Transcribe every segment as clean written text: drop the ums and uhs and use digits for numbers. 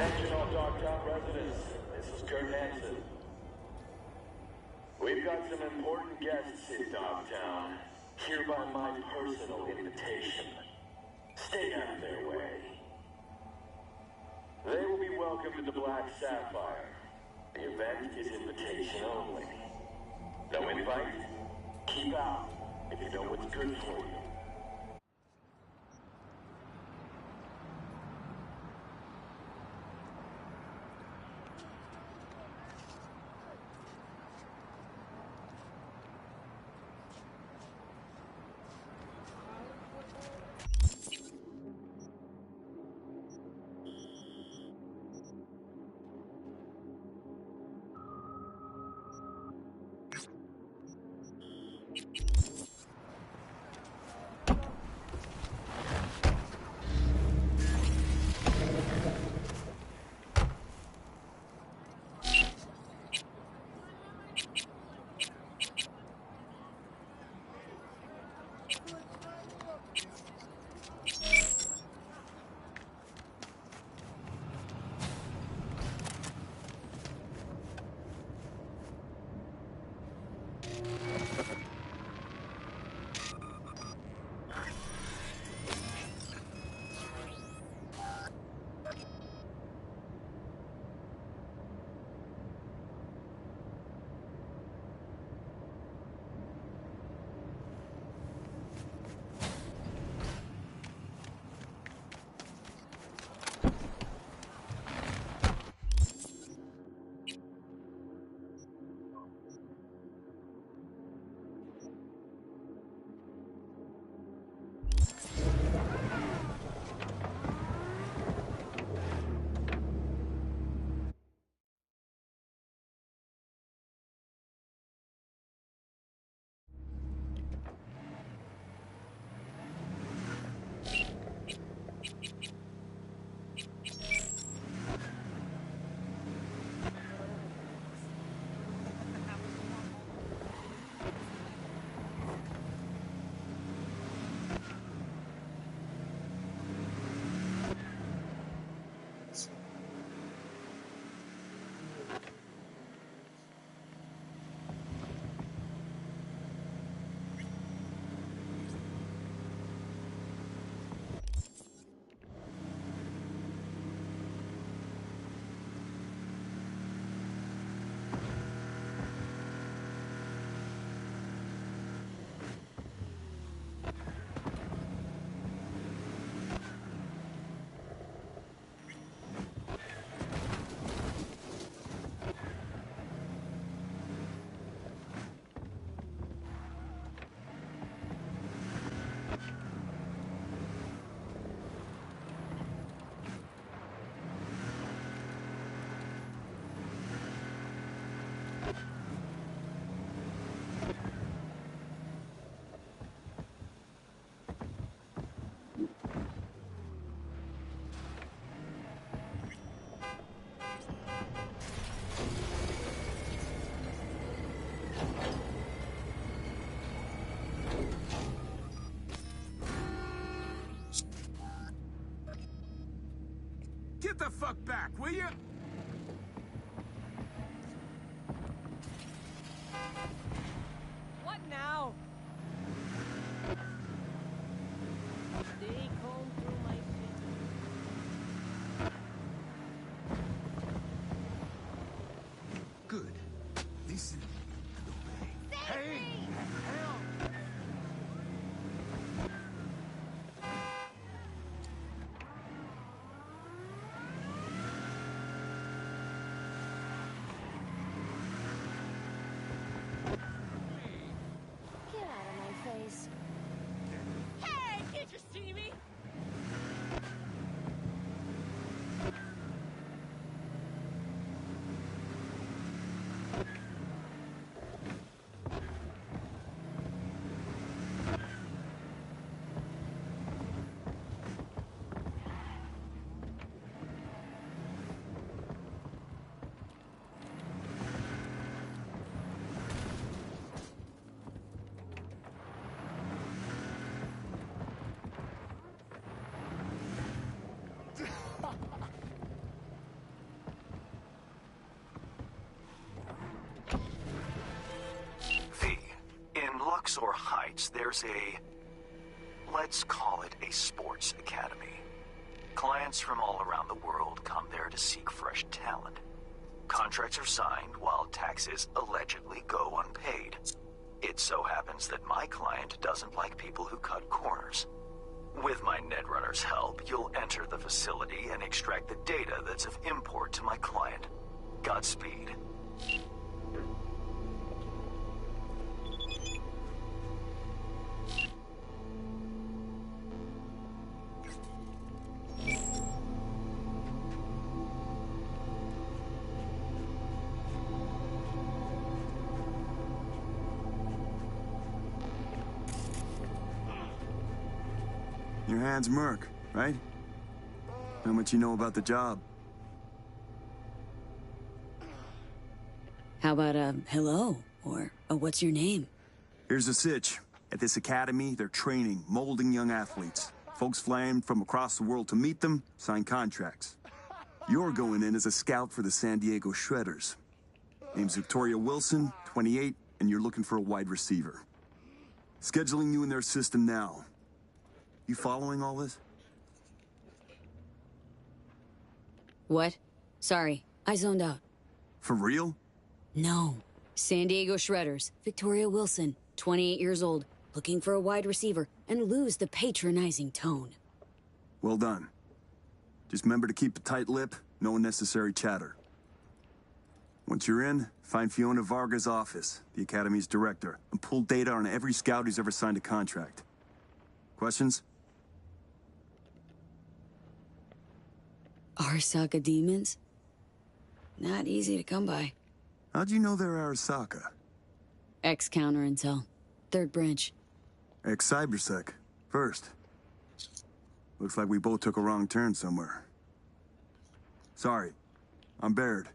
Attention all Dogtown residents, this is Kurt Hansen. We've got some important guests in Dogtown, here by my personal invitation. Stay out of their way. They will be welcomed to the Black Sapphire. The event is invitation only. No invite? Keep out, if you know what's good for you. Get the fuck back, will you? What now? They comb through my shit. Good. Listen and obey. Hey! Help! Luxor Heights, there's let's call it a sports academy. Clients from all around the world come there to seek fresh talent. Contracts are signed while taxes allegedly go unpaid. It so happens that my client doesn't like people who cut corners. With my Netrunner's help, you'll enter the facility and extract the data that's of import to my client. Godspeed. Your hand's Merc, right? How much you know about the job? How about a hello, or a what's your name? Here's the sitch. At this academy, they're training, molding young athletes. Folks flying from across the world to meet them, sign contracts. You're going in as a scout for the San Diego Shredders. Name's Victoria Wilson, 28, and you're looking for a wide receiver. Scheduling you in their system now. You following all this? What? Sorry, I zoned out. For real? No. San Diego Shredders, Victoria Wilson, 28 years old, looking for a wide receiver, and lose the patronizing tone. Well done. Just remember to keep a tight lip, no unnecessary chatter. Once you're in, find Fiona Varga's office, the Academy's director, and pull data on every scout who's ever signed a contract. Questions? Arasaka demons? Not easy to come by. How'd you know they're Arasaka? Ex-counter intel. Third branch. Ex-Cybersec. First. Looks like we both took a wrong turn somewhere. Sorry. I'm Baird.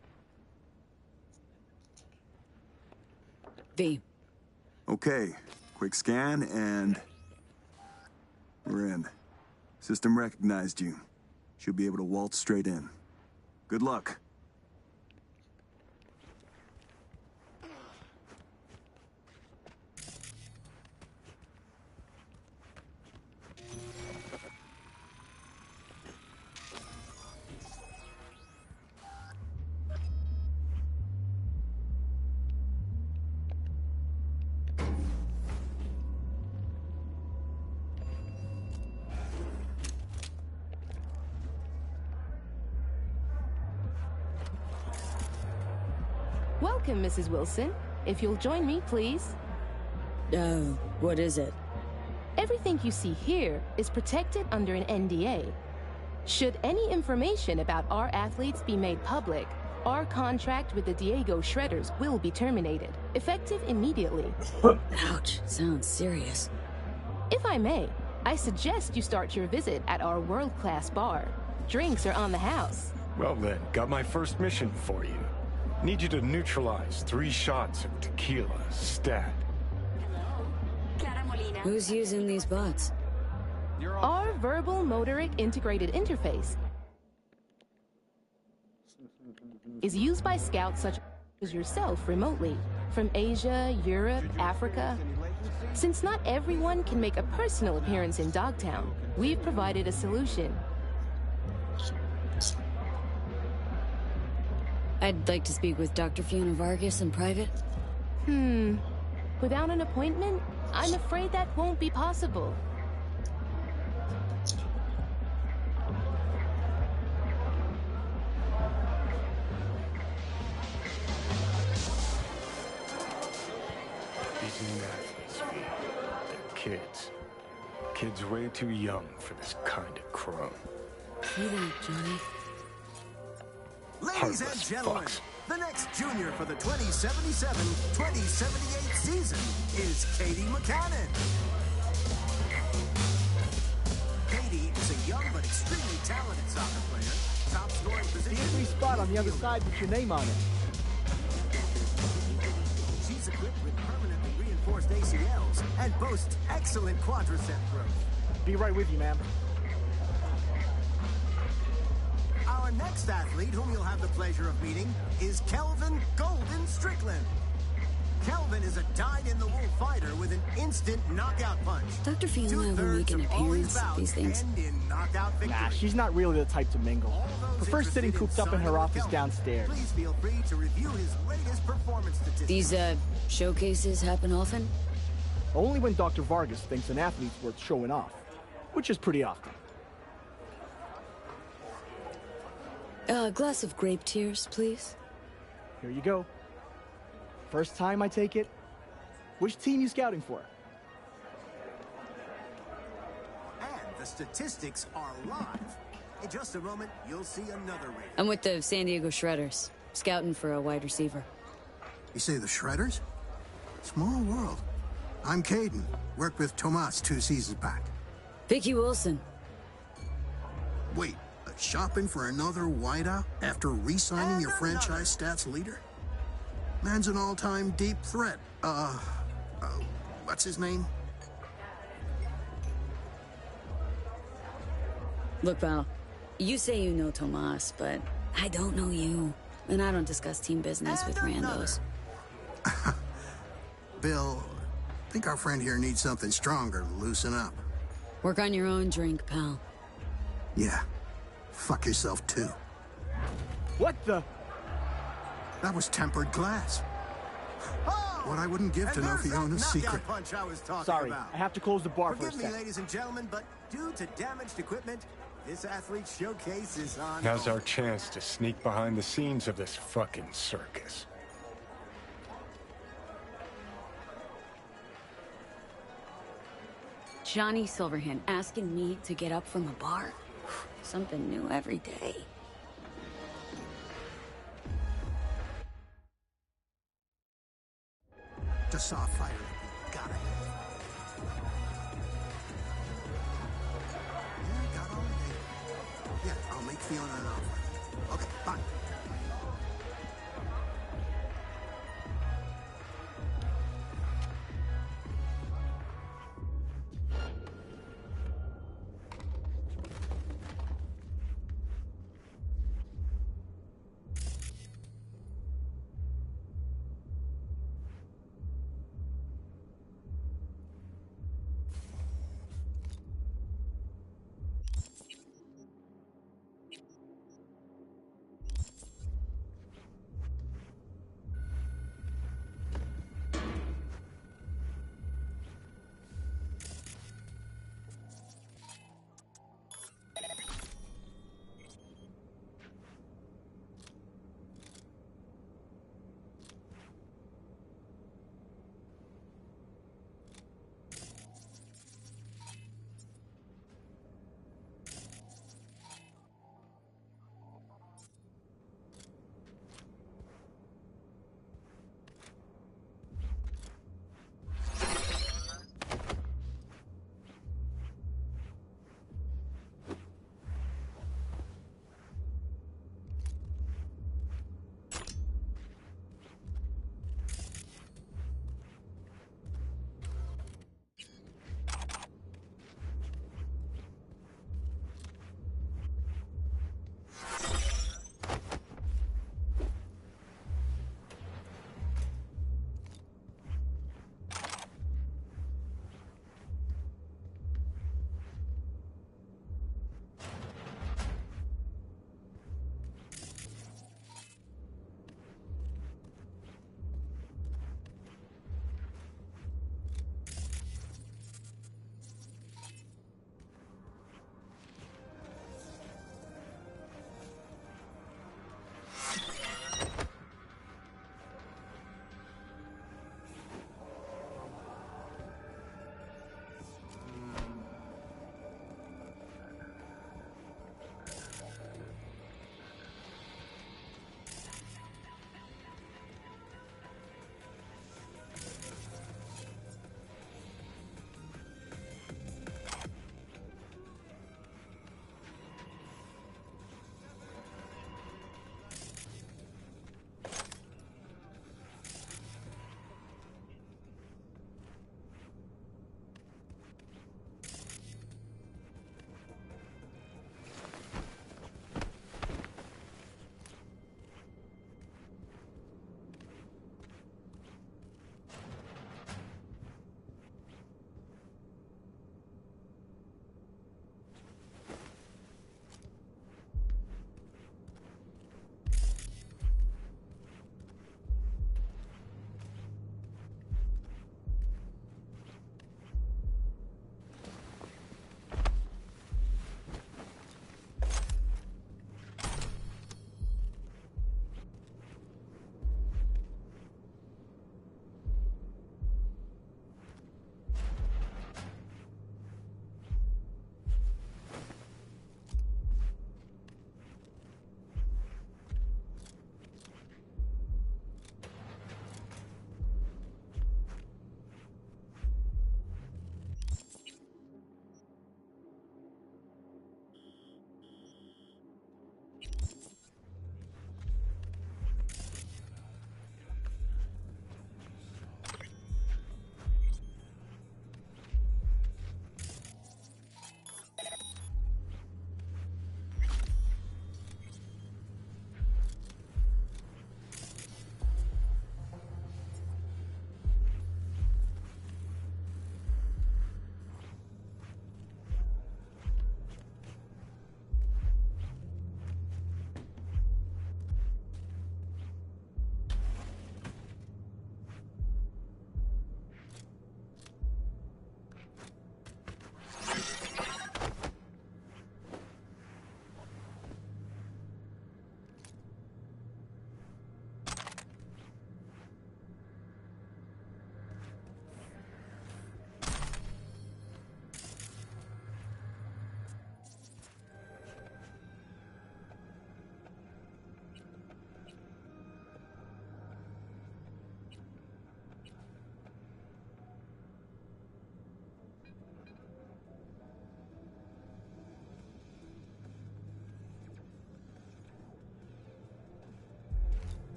V. Okay. Quick scan and... we're in. System recognized you. Should be able to waltz straight in. Good luck. Welcome, Mrs. Wilson. If you'll join me, please. What is it? Everything you see here is protected under an NDA. Should any information about our athletes be made public, our contract with the Diego Shredders will be terminated, effective immediately. Ouch, sounds serious. If I may, I suggest you start your visit at our world-class bar. Drinks are on the house. Well then, got my first mission for you. Need you to neutralize 3 shots of tequila, stat. Who's using these bots? Our verbal-motoric integrated interface is used by scouts such as yourself remotely, from Asia, Europe, Africa. Since not everyone can make a personal appearance in Dogtown, we've provided a solution. I'd like to speak with Dr. Fiona Vargas in private. Without an appointment, I'm afraid that won't be possible. These new athletes, they're kids. Kids way too young for this kind of crone. See that, Johnny? Ladies and gentlemen, fucks. the next junior for the 2077-2078 season is Katie McCannon. Katie is a young but extremely talented soccer player. Top scoring position. The free spot on the other side with your name on it. She's equipped with permanently reinforced ACLs and boasts excellent quadricep growth. Be right with you, ma'am. Our next athlete, whom you'll have the pleasure of meeting, is Kelvin Golden Strickland. Kelvin is a dyed-in-the-wool fighter with an instant knockout punch. Dr. Fiona will make an appearance at these things. Nah, she's not really the type to mingle. Prefers sitting cooped up in her office downstairs. Please feel free to review his latest performance statistics. These, showcases happen often? Only when Dr. Vargas thinks an athlete's worth showing off, which is pretty often. A glass of grape tears, please. Here you go. First time I take it. Which team you scouting for? And the statistics are live. In just a moment, you'll see another rating. I'm with the San Diego Shredders, scouting for a wide receiver. You say the Shredders? Small world. I'm Caden. Worked with Tomas 2 seasons back. Vicky Wilson. Wait, shopping for another wideout after re-signing your franchise stats leader? Man's an all-time deep threat. What's his name? Look, pal, you say you know Tomas, but I don't know you. And I don't discuss team business with randos. Bill, I think our friend here needs something stronger to loosen up. Work on your own drink, pal. Yeah. Fuck yourself, too. What the? That was tempered glass. What I wouldn't give to know Fiona's secret. Punch I was talking Sorry, about. I have to close the bar for a Forgive me, second. ladies and gentlemen, but due to damaged equipment, this athlete showcase is on. Now's our chance to sneak behind the scenes of this fucking circus. Johnny Silverhand asking me to get up from a bar? Something new every day. Just saw a fighter. Got it. Yeah, got all the data. Yeah, I'll make Fiona an offer. Okay, bye.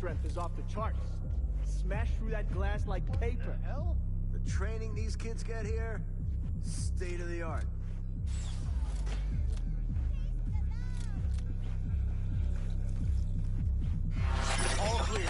strength is off the charts. Smash through that glass like paper. Hell? The training these kids get here? State of the art. All clear.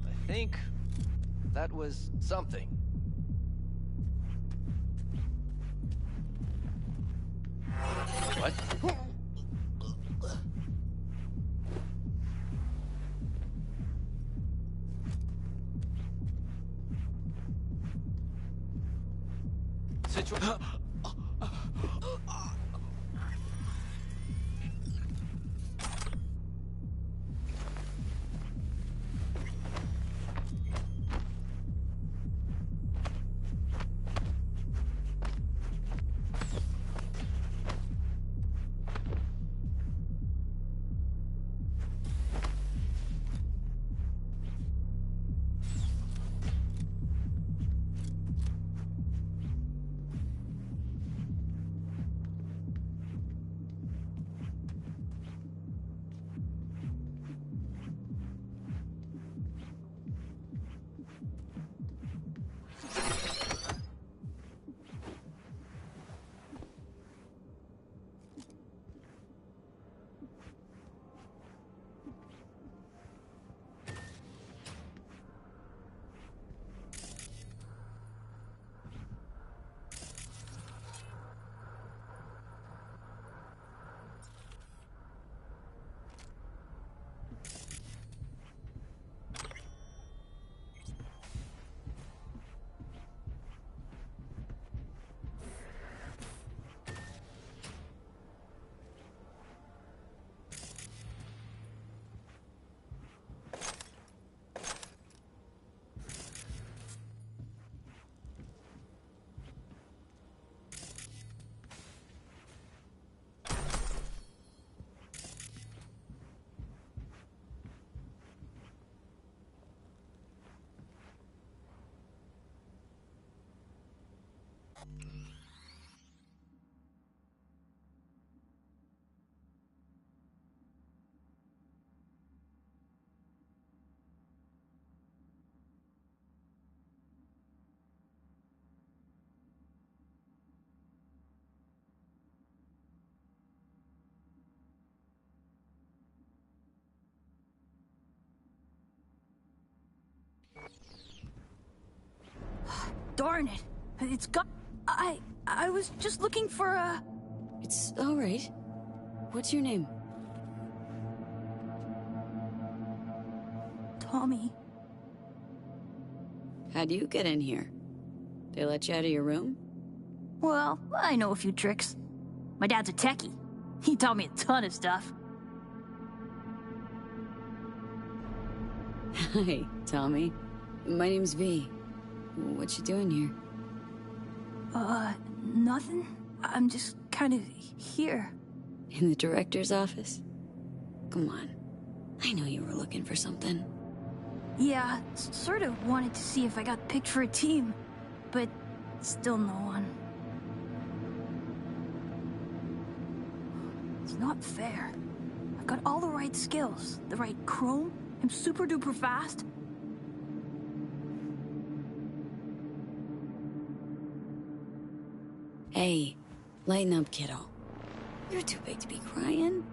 I think that was something. What? Situation. Darn it. It's got... I was just looking for a... It's all right. What's your name? Tommy. How'd you get in here? They let you out of your room? Well, I know a few tricks. My dad's a techie. He taught me a ton of stuff. Hi, Tommy. My name's V. What you doing here? Nothing. I'm just kind of here. In the director's office? Come on. I know you were looking for something. Yeah, sort of wanted to see if I got picked for a team, but still no one. It's not fair. I've got all the right skills, the right chrome, I'm super duper fast. Hey, lighten up, kiddo. You're too big to be crying.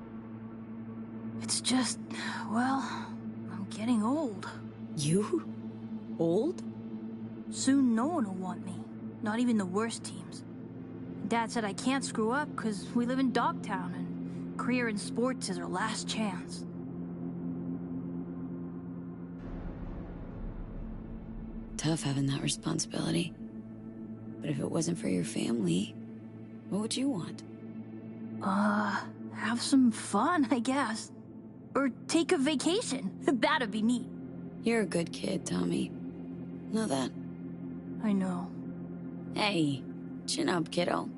It's just, well, I'm getting old. You? Old? Soon no one will want me. Not even the worst teams. Dad said I can't screw up because we live in Dogtown and career in sports is our last chance. Tough having that responsibility. But if it wasn't for your family, what would you want? Have some fun, I guess. Or take a vacation. That'd be neat. You're a good kid, Tommy. Know that. I know. Hey, chin up, kiddo.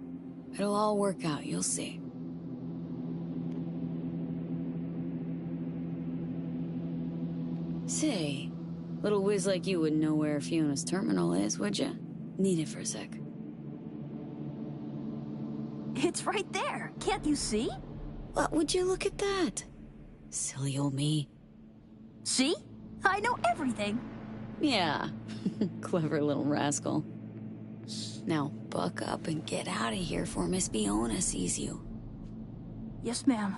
It'll all work out, you'll see. Say, little whiz like you wouldn't know where Fiona's terminal is, would ya? Need it for a sec. It's right there. Can't you see? What would you look at that? Silly old me. See? I know everything. Yeah. Clever little rascal. Now, buck up and get out of here before Miss Fiona sees you. Yes, ma'am.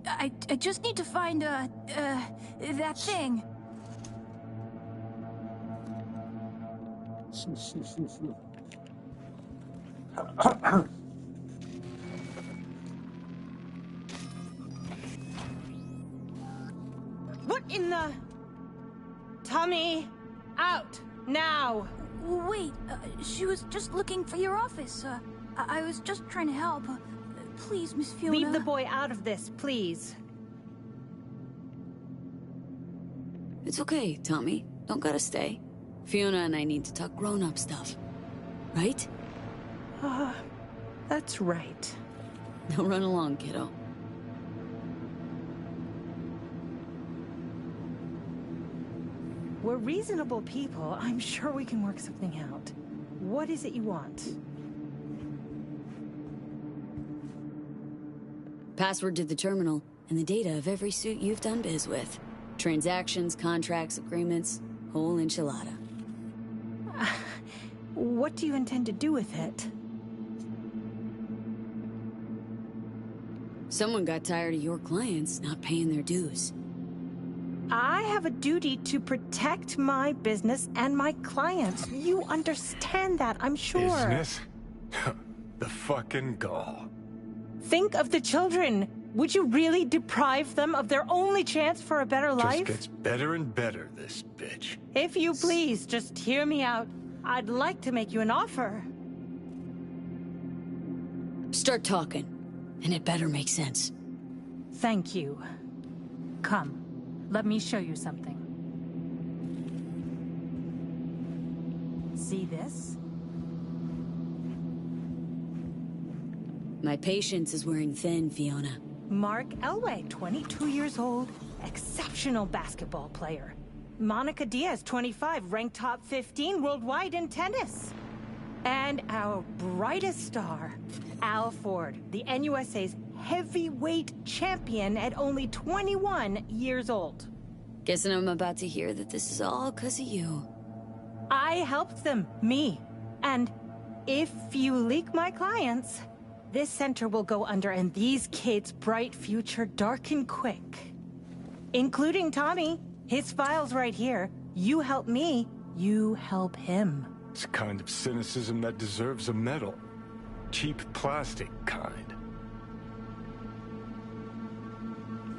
I just need to find, that thing. What in the... Tommy, out, now. Wait, she was just looking for your office. I was just trying to help. Please, Miss Fiona. Leave the boy out of this, please. It's okay, Tommy. Don't gotta stay. Fiona and I need to talk grown-up stuff. Right? That's right. Now run along, kiddo. We're reasonable people. I'm sure we can work something out. What is it you want? Password to the terminal, and the data of every suit you've done biz with. Transactions, contracts, agreements, whole enchilada. What do you intend to do with it? Someone got tired of your clients not paying their dues. I have a duty to protect my business and my clients. You understand that, I'm sure. Business? The fucking gall. Think of the children. Would you really deprive them of their only chance for a better life? Just gets better and better, this bitch. If you please, just hear me out. I'd like to make you an offer. Start talking, and it better make sense. Thank you. Come, let me show you something. See this? My patience is wearing thin, Fiona. Mark Elway, 22 years old, exceptional basketball player. Monica Diaz, 25, ranked top 15 worldwide in tennis. And our brightest star, Al Ford, the NUSA's heavyweight champion at only 21 years old. Guessing I'm about to hear that this is all because of you. I helped them, me. And if you leak my clients, this center will go under and these kids' bright future darken quick. Including Tommy. His file's right here. You help me, you help him. It's a kind of cynicism that deserves a medal. Cheap plastic kind.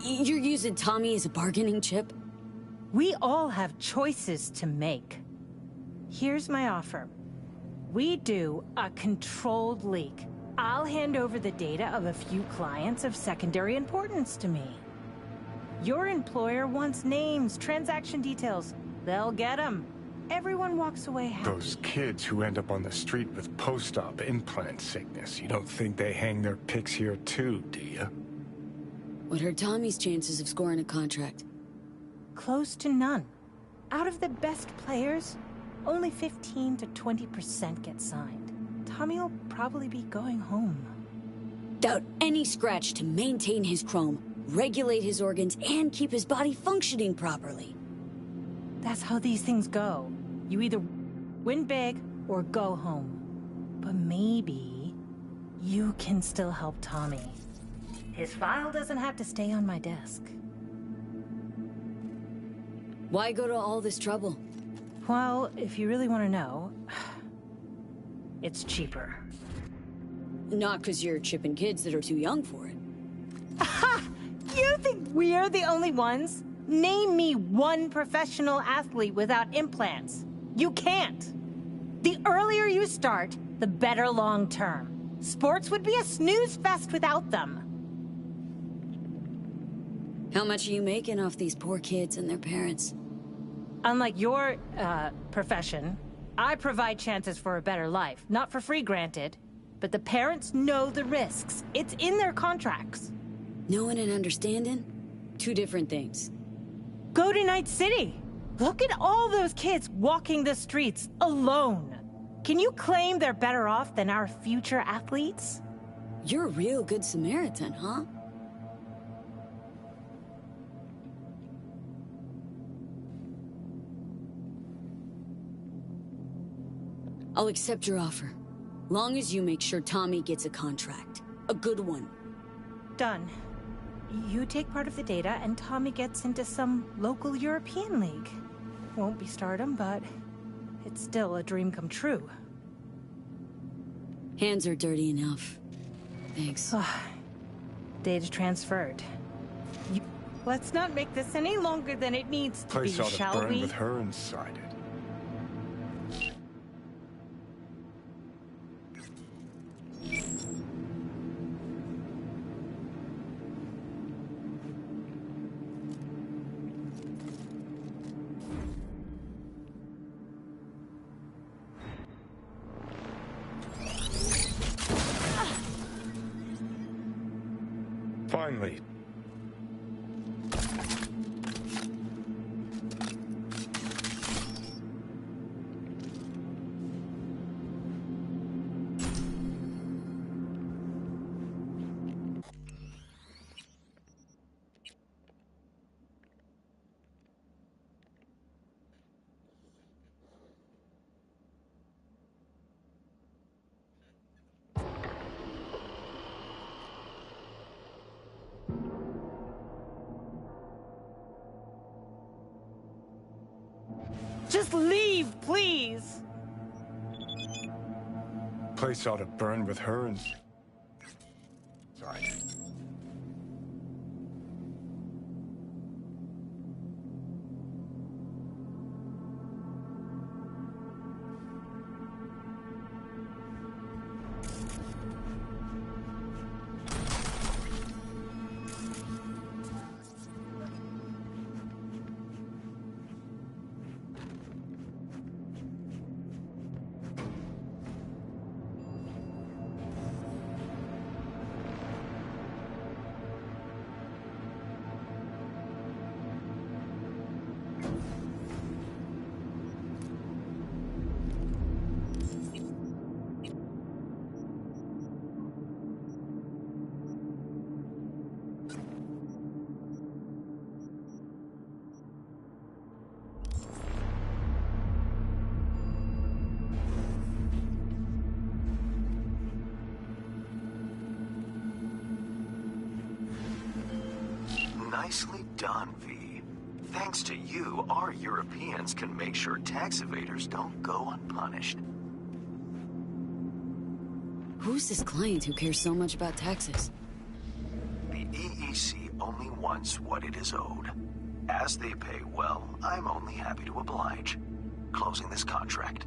You're using Tommy as a bargaining chip? We all have choices to make. Here's my offer. We do a controlled leak. I'll hand over the data of a few clients of secondary importance to me. Your employer wants names, transaction details. They'll get them. Everyone walks away happy. Those kids who end up on the street with post-op implant sickness, you don't think they hang their pics here too, do you? What are Tommy's chances of scoring a contract? Close to none. Out of the best players, only 15 to 20% get signed. Tommy will probably be going home. Without any scratch to maintain his chrome, regulate his organs, and keep his body functioning properly. That's how these things go. You either win big or go home. But maybe you can still help Tommy. His file doesn't have to stay on my desk. Why go to all this trouble? Well, if you really want to know, it's cheaper. Not because you're chipping kids that are too young for it. Aha! You think we're the only ones? Name me one professional athlete without implants. You can't. The earlier you start, the better long term. Sports would be a snooze fest without them. How much are you making off these poor kids and their parents? Unlike your, profession, I provide chances for a better life. Not for free, granted. But the parents know the risks. It's in their contracts. Knowing and understanding? Two different things. Go to Night City. Look at all those kids walking the streets alone. Can you claim they're better off than our future athletes? You're a real good Samaritan, huh? I'll accept your offer. Long as you make sure Tommy gets a contract. A good one. Done. You take part of the data, and Tommy gets into some local European league. Won't be stardom, but it's still a dream come true. Hands are dirty enough. Thanks. Data transferred. Let's not make this any longer than it needs to be, Place ought to shall burn we? with her inside it. Finally. Just leave, please! Place ought to burn with her inside. Nicely done, V. Thanks to you, our Europeans can make sure tax evaders don't go unpunished. Who's this client who cares so much about taxes? The EEC only wants what it is owed. As they pay well, I'm only happy to oblige. Closing this contract.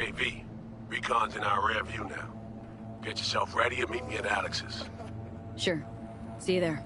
Hey, V. Recon's in our rear view now. Get yourself ready and meet me at Alex's. Sure. See you there.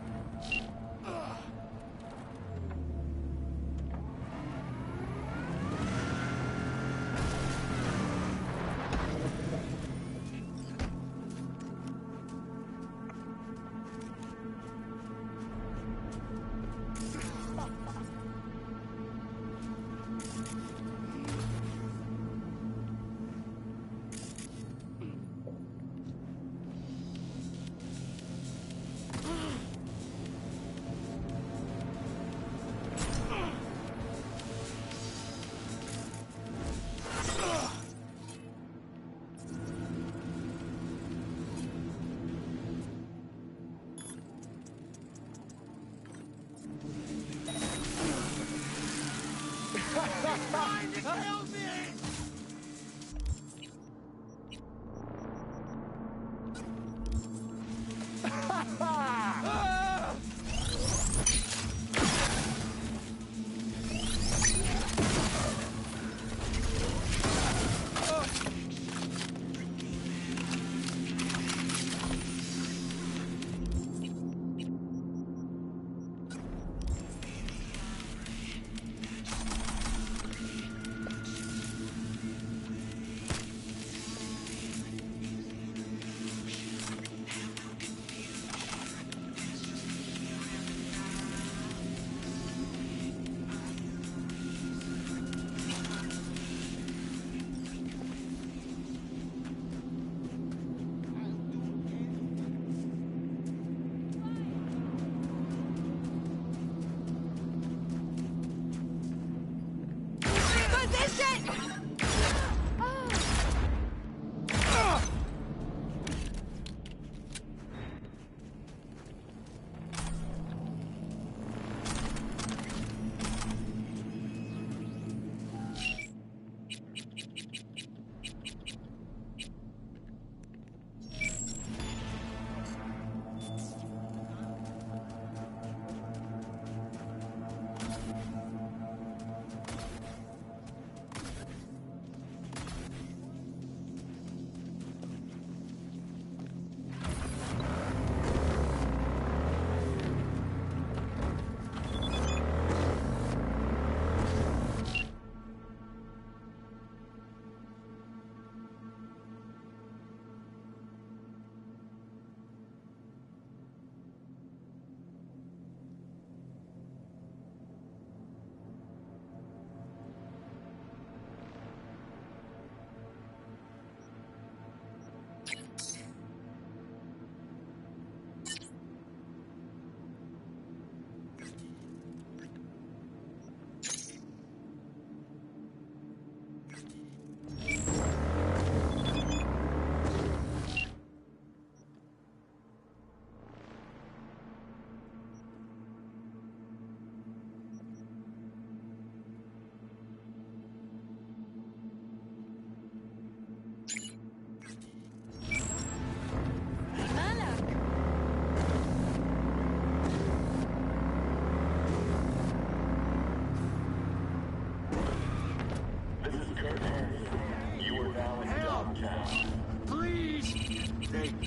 Help me!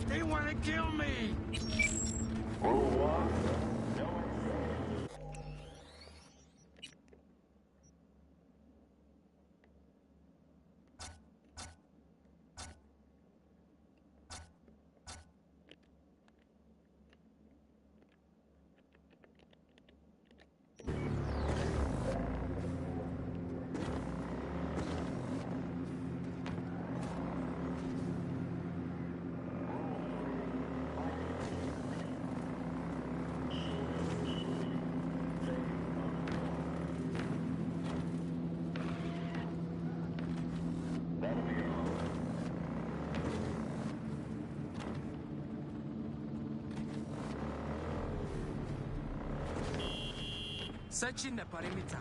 They want to kill me! Searching the perimeter.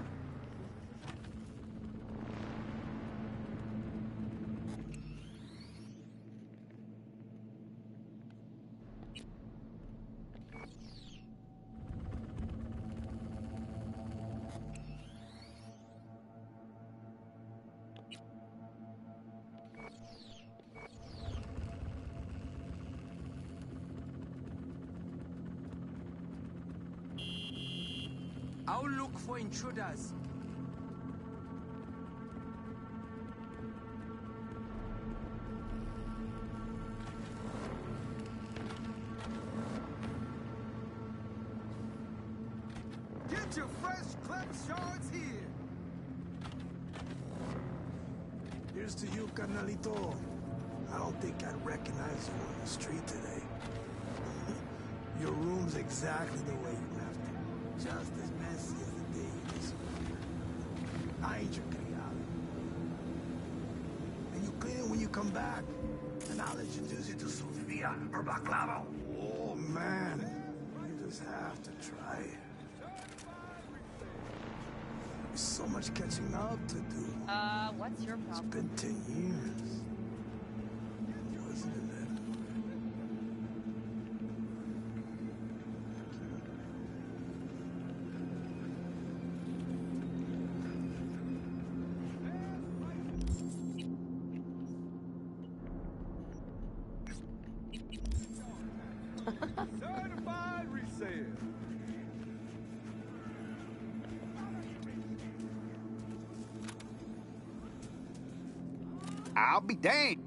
I'll look for intruders. Get your fresh clep shards here. Here's to you, carnalito. I don't think I'd recognize you on the street today. Your room's exactly the way you left it. Just as messy as the day you disappeared. I ain't your criado. And you clean it when you come back. And I'll introduce you to Sofia, her baklava. Oh, man. You just have to try it. There's so much catching up to do. What's your problem? It's been 10 years. Wasn't it? Certified resale. I'll be danged.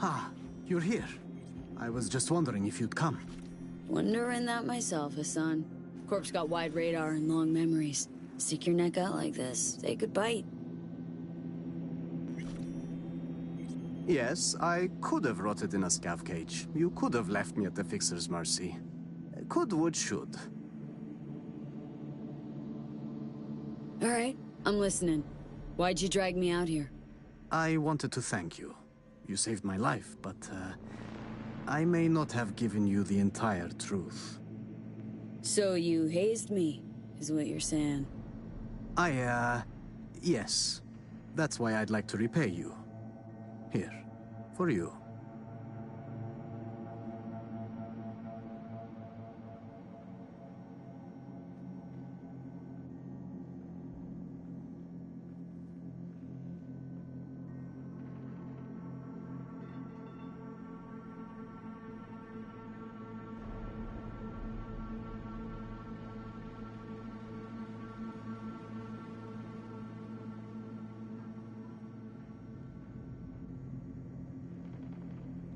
Ah, you're here. I was just wondering if you'd come. Wondering that myself, Hassan. Corp's got wide radar and long memories. Stick your neck out like this, they could bite. Yes, I could have rotted in a scav cage. You could have left me at the Fixer's mercy. Could, would, should. All right, I'm listening. Why'd you drag me out here? I wanted to thank you. You saved my life, but, I may not have given you the entire truth. So you hazed me, is what you're saying? Yes. That's why I'd like to repay you. Here, for you.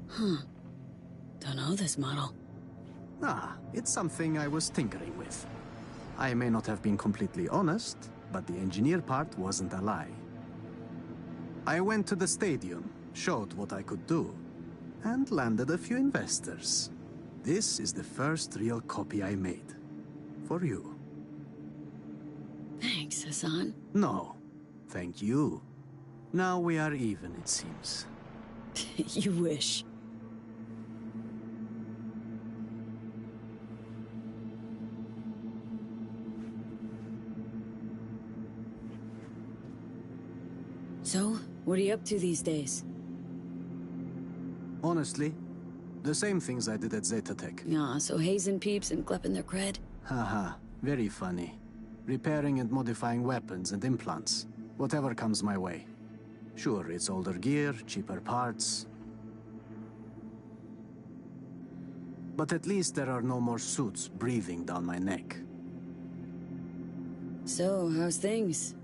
Huh. Don't know this model. Ah, it's something I was tinkering with. I may not have been completely honest, but the engineer part wasn't a lie. I went to the stadium, showed what I could do, and landed a few investors. This is the first real copy I made. For you. Thanks, Hassan. No, thank you. Now we are even, it seems. You wish. So, what are you up to these days? Honestly, the same things I did at Zeta Tech. Ah, so hazing peeps and klepping their cred? Haha, very funny. Repairing and modifying weapons and implants. Whatever comes my way. Sure, it's older gear, cheaper parts. But at least there are no more suits breathing down my neck. So, how's things?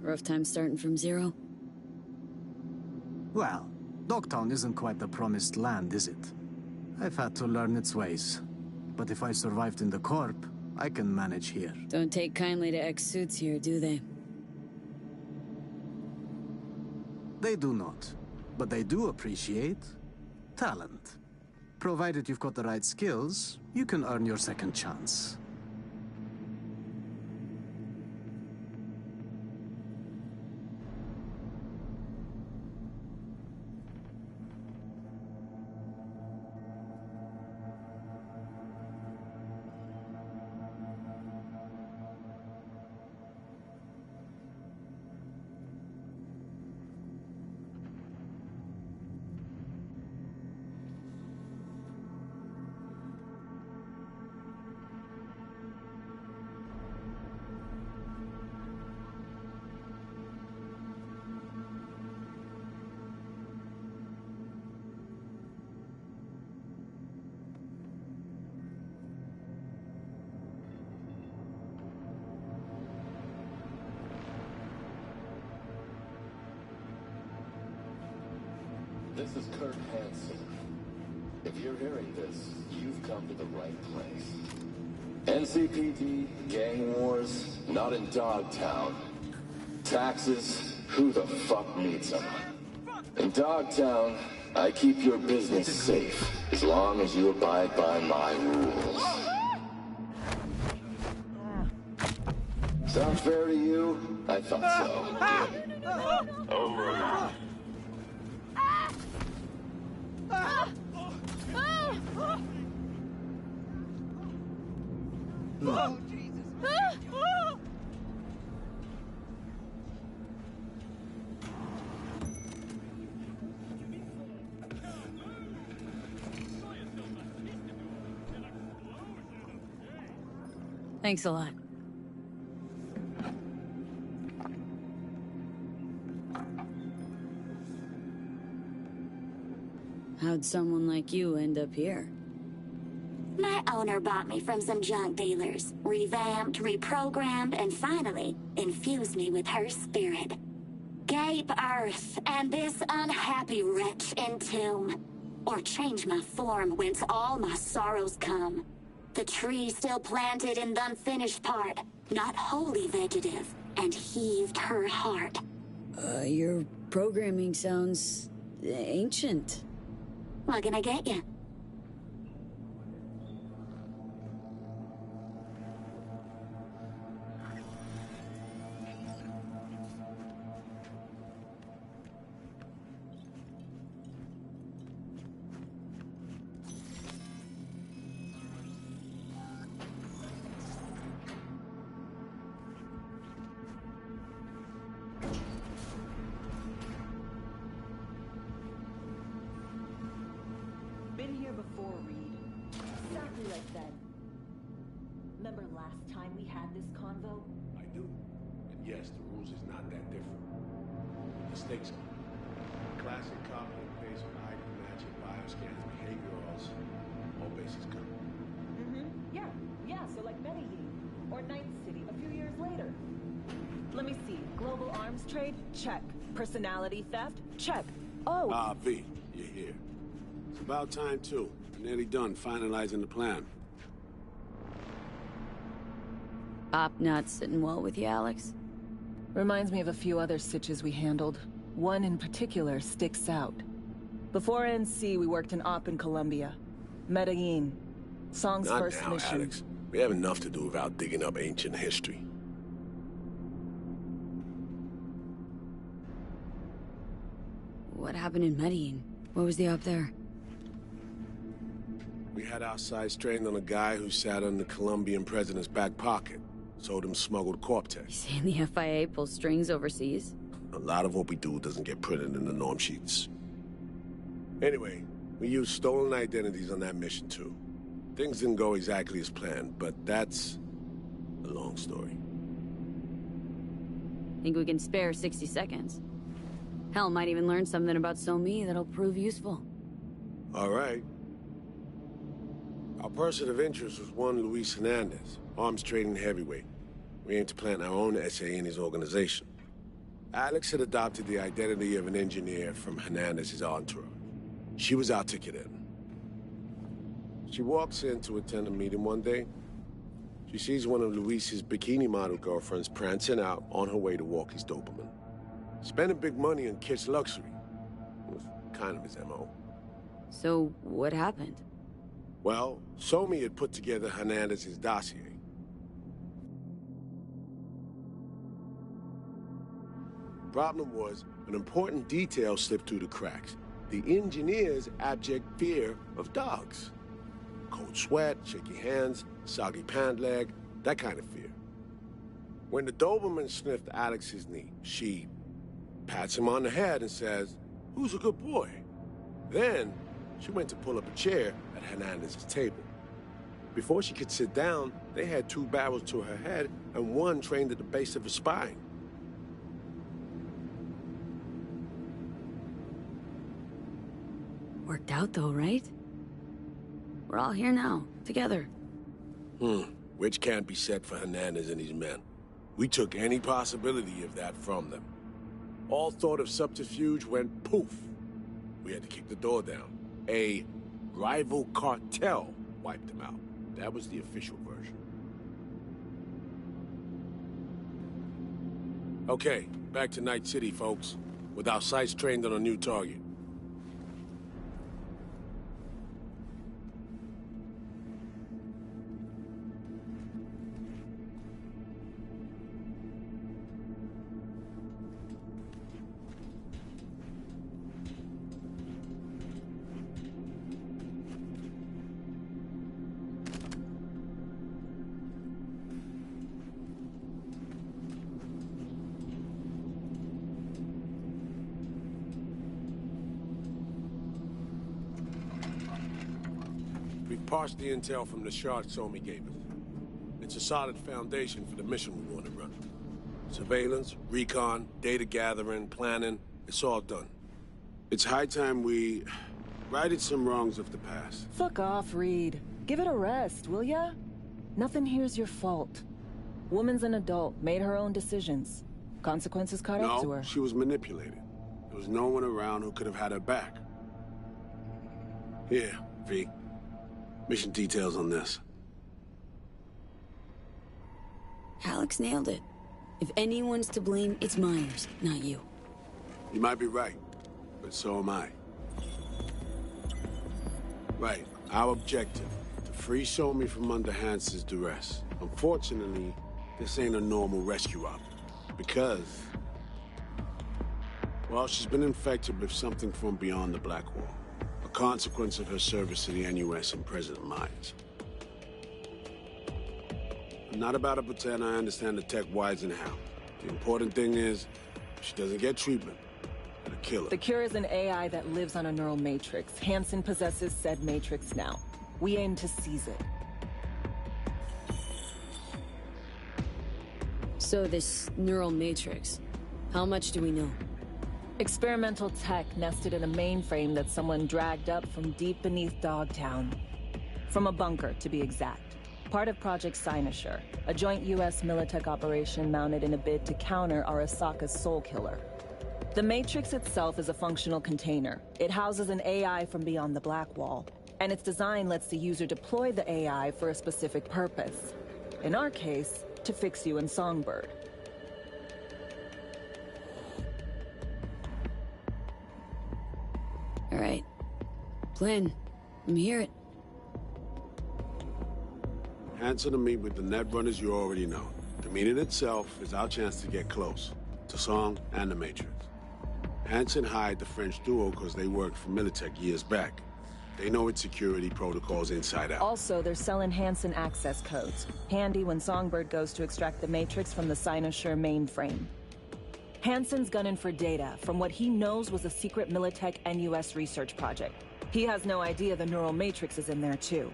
Rough time starting from zero? Well, Dogtown isn't quite the promised land, is it? I've had to learn its ways. But if I survived in the Corp, I can manage here. Don't take kindly to ex-suits here, do they? They do not. But they do appreciate talent. Provided you've got the right skills, you can earn your second chance. This is Kurt Hansen. If you're hearing this, you've come to the right place. NCPD, gang wars, not in Dogtown. Taxes, who the fuck needs them? In Dogtown, I keep your business safe, as long as you abide by my rules. Sound fair to you? I thought so. Over. Oh, Jesus. Thanks a lot. How'd someone like you end up here? My owner bought me from some junk dealers, revamped, reprogrammed, and finally infused me with her spirit. Gape Earth and this unhappy wretch entomb, or change my form whence all my sorrows come. The tree still planted in the unfinished part, not wholly vegetative, and heaved her heart. Your programming sounds ancient. What can I get you? Been here before, Reed. Exactly like then. Remember last time we had this convo? I do. And yes, the rules is not that different. The stakes are classic copy and paste on ID matching, bioscans, behaviorals, all bases covered. Yeah, so like Medellin, or Ninth City a few years later. Let me see, global arms trade? Check. Personality theft? Check. Oh! V, you're here. About time, too. We're nearly done finalizing the plan. Op not sitting well with you, Alex? Reminds me of a few other stitches we handled. One in particular sticks out. Before NC, we worked in Op in Colombia. Medellin. Song's Not first now, mission. Alex. We have enough to do without digging up ancient history. What happened in Medellin? What was the op there? We had our sights trained on a guy who sat on the Colombian president's back pocket. Sold him smuggled Corp-Tech. Saying the FIA pulls strings overseas? A lot of what we do doesn't get printed in the norm sheets. Anyway, we used stolen identities on that mission too. Things didn't go exactly as planned, but that's a long story. Think we can spare 60 seconds? Hell, might even learn something about So-Me that'll prove useful. All right. Our person of interest was one Luis Hernandez, arms trading heavyweight. We aim to plant our own SA in his organization. Alex had adopted the identity of an engineer from Hernandez's entourage. She was our ticket in. She walks in to attend a meeting one day. She sees one of Luis's bikini model girlfriends prancing out on her way to walk his Doberman. Spending big money on kitsch luxury. It was kind of his MO. So, what happened? Well, So-Me had put together Hernandez's dossier. Problem was, an important detail slipped through the cracks. The engineer's abject fear of dogs. Cold sweat, shaky hands, soggy pant leg, that kind of fear. When the Doberman sniffed Alex's knee, she pats him on the head and says, "Who's a good boy?" Then, she went to pull up a chair at Hernandez's table. Before she could sit down, they had two barrels to her head and one trained at the base of her spine. Worked out though, right? We're all here now, together. Which can't be said for Hernandez and his men. We took any possibility of that from them. All thought of subterfuge went poof. We had to kick the door down. A rival cartel wiped them out. That was the official version. Okay, back to Night City, folks. With our sights trained on a new target. We've parsed the intel from the shard So-Me gave us. It's a solid foundation for the mission we want to run. Surveillance, recon, data gathering, planning, it's all done. It's high time we righted some wrongs of the past. Fuck off, Reed. Give it a rest, will ya? Nothing here's your fault. Woman's an adult, made her own decisions. Consequences caught up to her. No, she was manipulated. There was no one around who could have had her back. Here, V. Mission details on this. Alex nailed it. If anyone's to blame, it's Myers, not you. You might be right, but so am I. Right, our objective, to free So-Me from under Hansen's duress. Unfortunately, this ain't a normal rescue op, because, well, she's been infected with something from beyond the Black Wall. A consequence of her service to the NUS and President Myers. I'm not about to pretend I understand the tech whys and how. The important thing is, if she doesn't get treatment, it'll kill her. The cure is an AI that lives on a neural matrix. Hansen possesses said matrix now. We aim to seize it. So this neural matrix, how much do we know? Experimental tech nested in a mainframe that someone dragged up from deep beneath Dogtown. From a bunker, to be exact. Part of Project Cynosure, a joint U.S. Militech operation mounted in a bid to counter Arasaka's Soul Killer. The Matrix itself is a functional container. It houses an AI from beyond the Black Wall, and its design lets the user deploy the AI for a specific purpose. In our case, to fix you and Songbird. All right. Plan. Let me hear it. Answer to meet with the Netrunners you already know. The meeting itself is our chance to get close to Song and the Matrix. Hansen hired the French duo because they worked for Militech years back. They know its security protocols inside out. Also, they're selling Hansen access codes. Handy when Songbird goes to extract the Matrix from the Cynosure mainframe. Hansen's gunning for data from what he knows was a secret Militech NUS research project. He has no idea the neural matrix is in there too.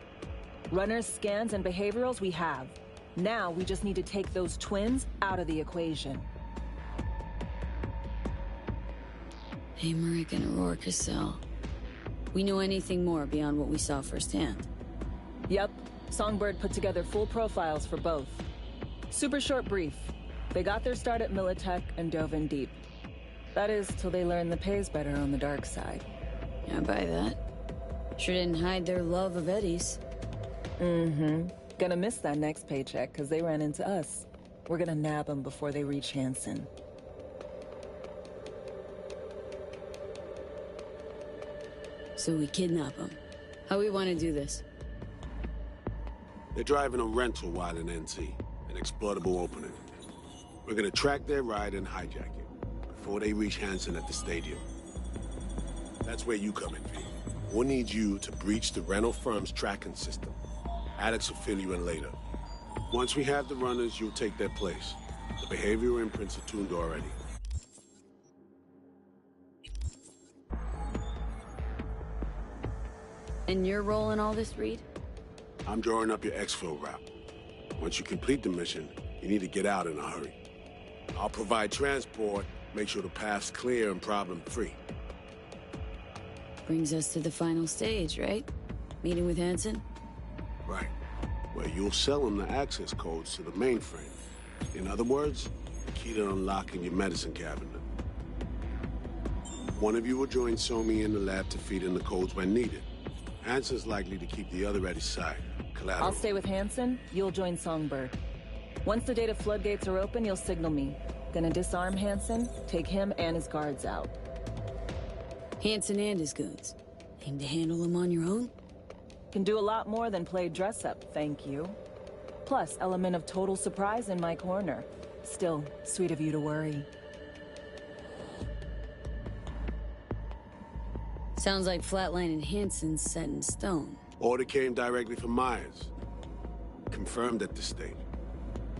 Runners, scans, and behaviorals we have. Now we just need to take those twins out of the equation. Emmerich and Aurora Cassell. We know anything more beyond what we saw firsthand? Yep. Songbird put together full profiles for both. Super short brief. They got their start at Militech and dove in deep. That is, till they learned the pay's better on the dark side. Yeah, I buy that. Sure didn't hide their love of Eddie's. Mm-hmm. Gonna miss that next paycheck, because they ran into us. We're gonna nab them before they reach Hansen. So we kidnap them. How we want to do this? They're driving a rental while in NC, an exploitable opening. We're gonna track their ride and hijack it before they reach Hansen at the stadium. That's where you come in, V. We'll need you to breach the rental firm's tracking system. Alex will fill you in later. Once we have the runners, you'll take their place. The behavioral imprints are tuned already. And your role in all this, Reed? I'm drawing up your exfil route. Once you complete the mission, you need to get out in a hurry. I'll provide transport, make sure the path's clear and problem-free. Brings us to the final stage, right? Meeting with Hansen? Right. Where you'll sell him the access codes to the mainframe. In other words, the key to unlocking your medicine cabinet. One of you will join Somi in the lab to feed in the codes when needed. Hansen's likely to keep the other at his side. Collateral. I'll stay with Hansen, you'll join Songbird. Once the data floodgates are open, you'll signal me. Gonna disarm Hansen, take him and his guards out. Hansen and his goons. Aim to handle them on your own? Can do a lot more than play dress-up, thank you. Plus, element of total surprise in my corner. Still, sweet of you to worry. Sounds like Flatline and Hansen's set in stone. Order came directly from Myers. Confirmed at this stage.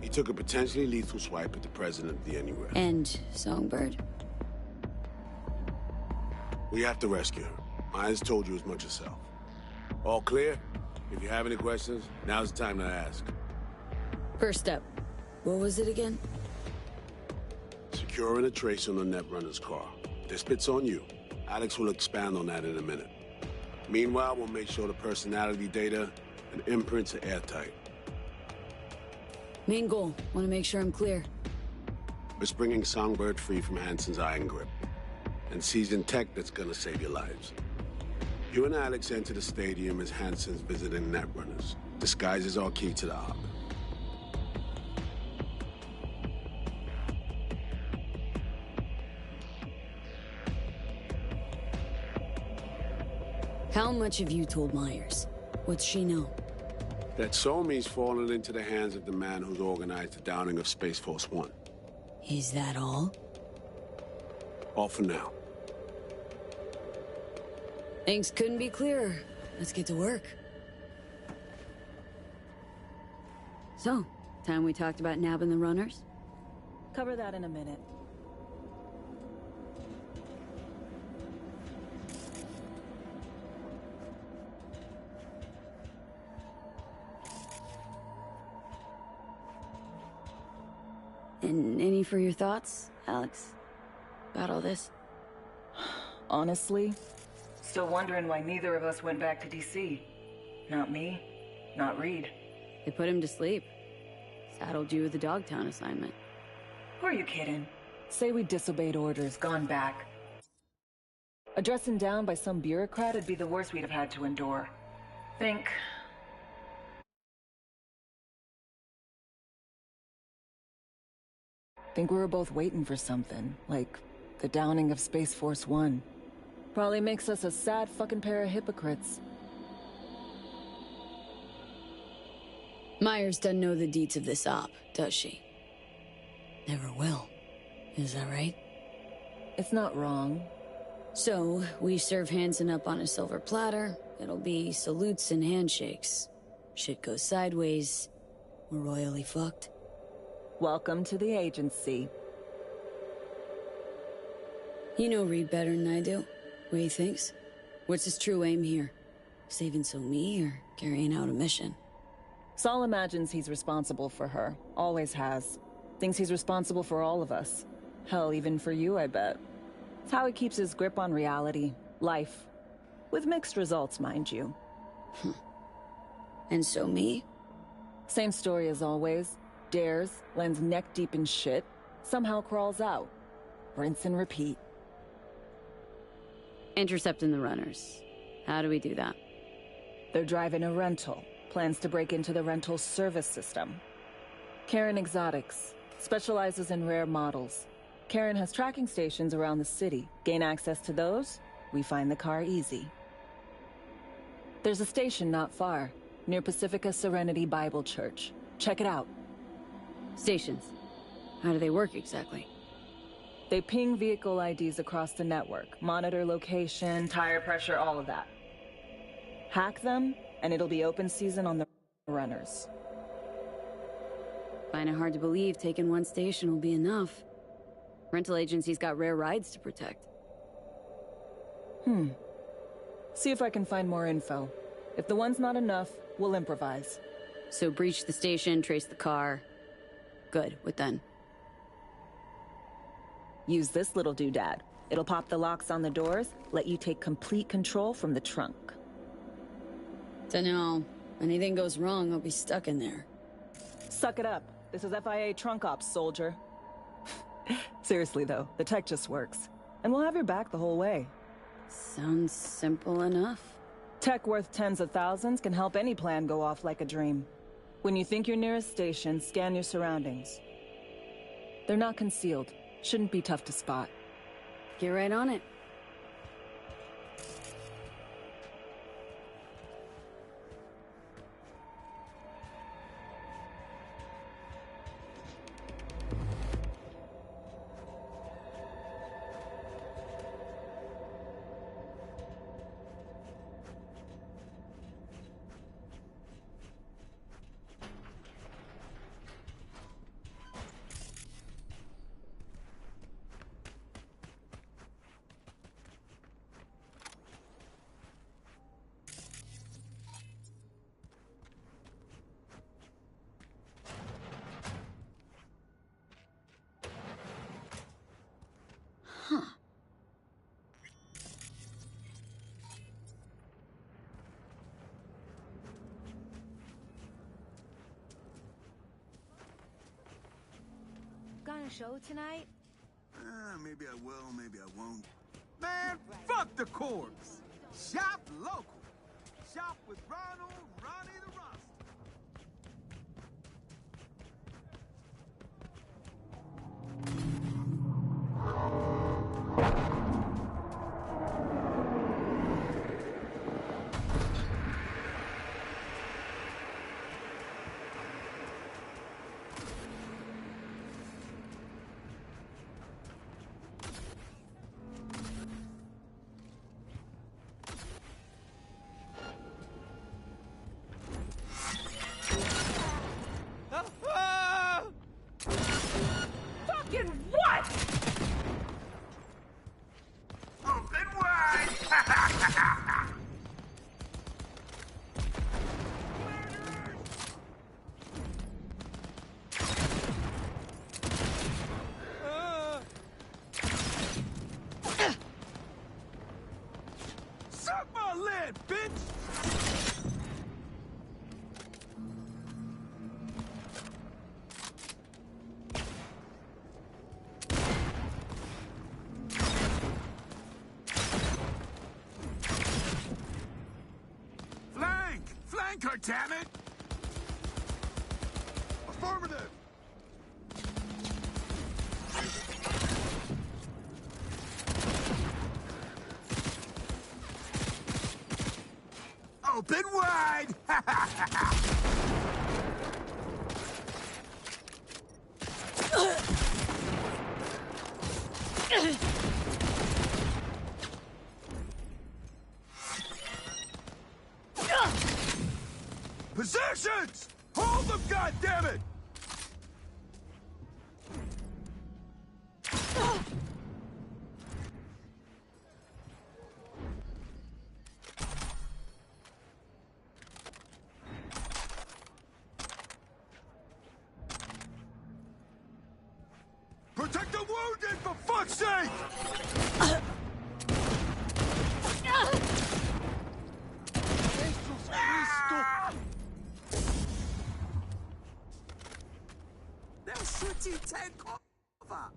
He took a potentially lethal swipe at the president of the NUS. And Songbird. We have to rescue her. Myers told you as much herself. All clear? If you have any questions, now's the time to ask. First step. What was it again? Securing a trace on the Netrunner's car. This bit's on you. Alex will expand on that in a minute. Meanwhile, we'll make sure the personality data and imprints are airtight. Main goal. Want to make sure I'm clear. It's bringing Songbird free from Hansen's iron grip. And seizing tech that's gonna save your lives. You and Alex enter the stadium as Hansen's visiting Netrunners. Disguise is our key to the op. How much have you told Myers? What's she know? That Somi's fallen into the hands of the man who's organized the downing of Space Force One. Is that all? All for now. Things couldn't be clearer. Let's get to work. So, time we talked about nabbing the runners? Cover that in a minute. And any for your thoughts, Alex? About all this? Honestly, still wondering why neither of us went back to DC. Not me, not Reed. They put him to sleep. Saddled you with the Dogtown assignment. Who are you kidding? Say we disobeyed orders, gone back. A dressing down by some bureaucrat would be the worst we'd have had to endure. Think we were both waiting for something, like the downing of Space Force One. Probably makes us a sad fucking pair of hypocrites. Myers doesn't know the deets of this op, does she? Never will. Is that right? It's not wrong. So, we serve Hansen up on a silver platter. It'll be salutes and handshakes. Shit goes sideways. We're royally fucked. Welcome to the agency. You know Reed better than I do. What he thinks? What's his true aim here? Saving me or carrying out a mission? Saul imagines he's responsible for her. Always has. Thinks he's responsible for all of us. Hell, even for you, I bet. It's how he keeps his grip on reality. Life. With mixed results, mind you. And me? Same story as always. Dares, lands neck deep in shit, somehow crawls out. Rinse and repeat. Intercepting the runners. How do we do that? They're driving a rental. Plans to break into the rental service system. Karen Exotics. Specializes in rare models. Karen has tracking stations around the city. Gain access to those, we find the car easy. There's a station not far, near Pacifica Serenity Bible Church. Check it out. Stations. How do they work exactly? They ping vehicle IDs across the network, monitor location, tire pressure, all of that. Hack them, and it'll be open season on the runners. Find it hard to believe taking one station will be enough. Rental agency's got rare rides to protect. See if I can find more info. If the one's not enough, we'll improvise. So breach the station, trace the car. Good, what then? Use this little doodad. It'll pop the locks on the doors, let you take complete control from the trunk. Dunno. Anything goes wrong, I'll be stuck in there. Suck it up. This is FIA trunk ops, soldier. Seriously though, the tech just works. And we'll have your back the whole way. Sounds simple enough. Tech worth tens of thousands can help any plan go off like a dream. When you think you're near a station, scan your surroundings. They're not concealed. Shouldn't be tough to spot. Get right on it. Gonna show tonight? Maybe I will, maybe I won't. Man, fuck the corpse. Shop local. Shop with Ronnie the Roster. tanker, damn it! Affirmative! Open wide! Positions! Hold them, goddammit! Protect the wounded, for fuck's sake! Jesus Cristo! They're shooting tank over!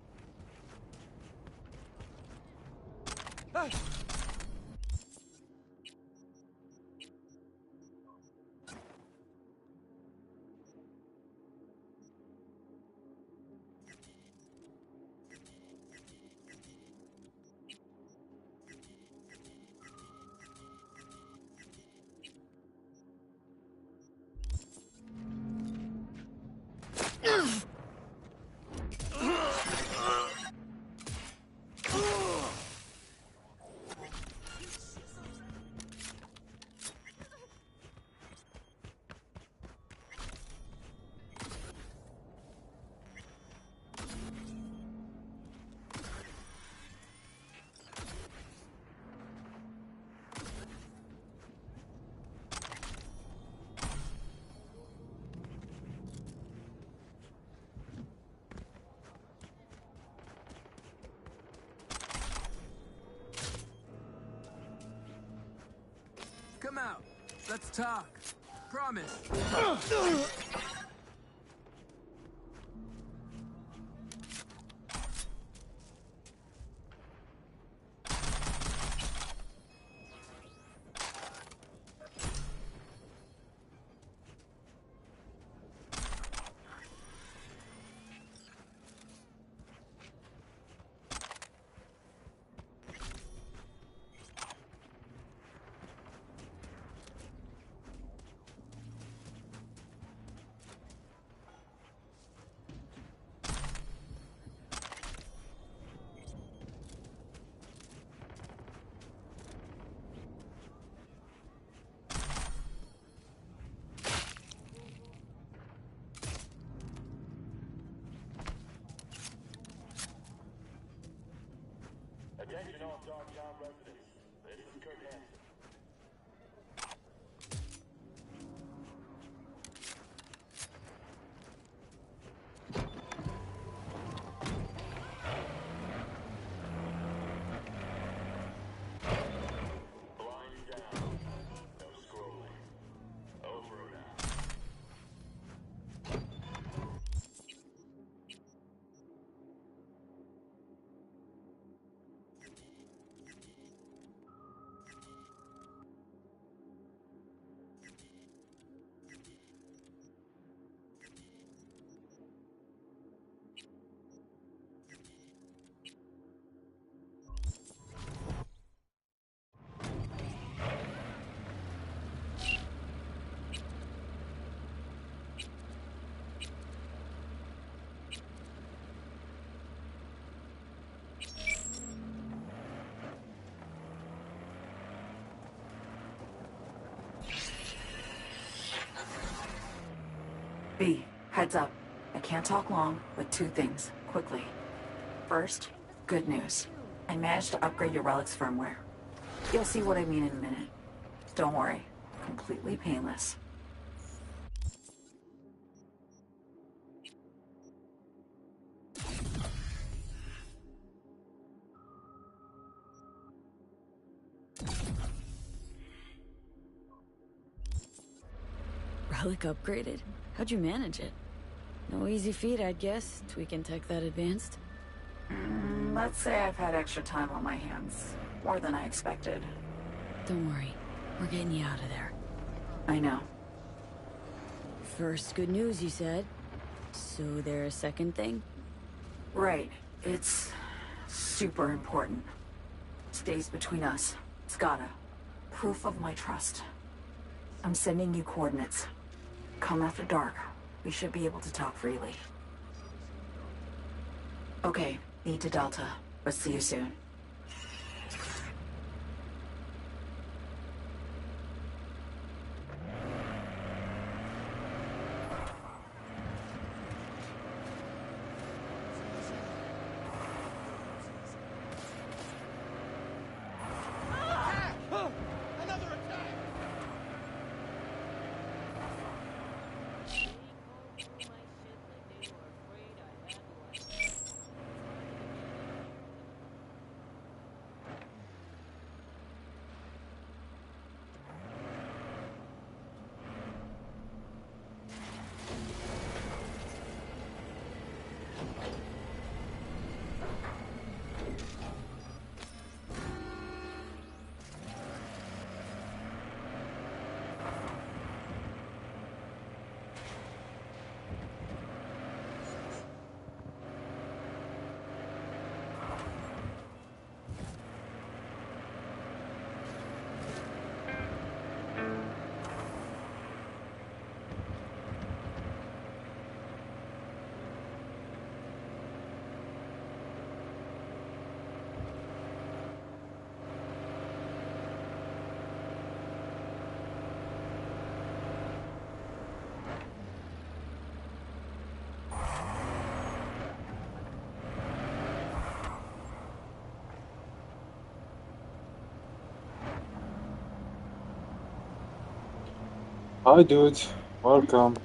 Come out. Let's talk. Promise. Attention all Dogtown residents. This is Kurt Hansen. Blind down. No scrolling. Over now. B, heads up. I can't talk long, but two things, quickly. First, good news. I managed to upgrade your Relic's firmware. You'll see what I mean in a minute. Don't worry, completely painless. Relic upgraded? How'd you manage it? No easy feat, I'd guess, tweaking tech that advanced. Let's say I've had extra time on my hands. More than I expected. Don't worry. We're getting you out of there. I know. First, good news, you said. So there's a second thing? Right. It's super important. Stays between us. It's gotta. Proof of my trust. I'm sending you coordinates. Come after dark. We should be able to talk freely. Okay, need to Delta, but see you soon. Hi dude, welcome.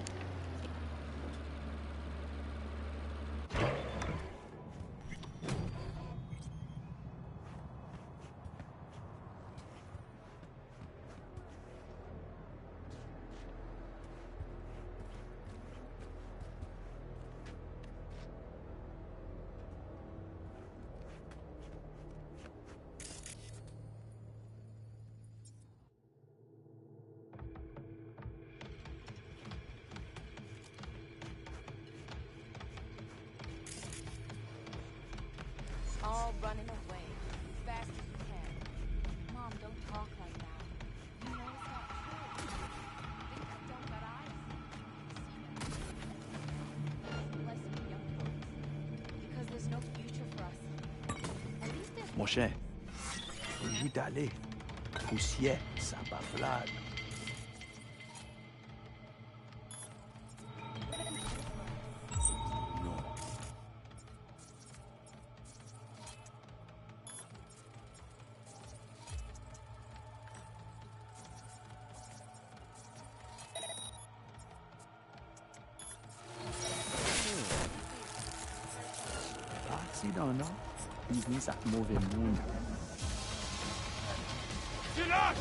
All running away as fast as you can. Mom, don't talk like that. You know it's not true. Think I don't got eyes? Bless you, young folks. Because there's no future for us. At least there's... Mon cher, faut y aller. Poussière, ça bavlade. Accident, non? Business avec mauvais monde. Silence!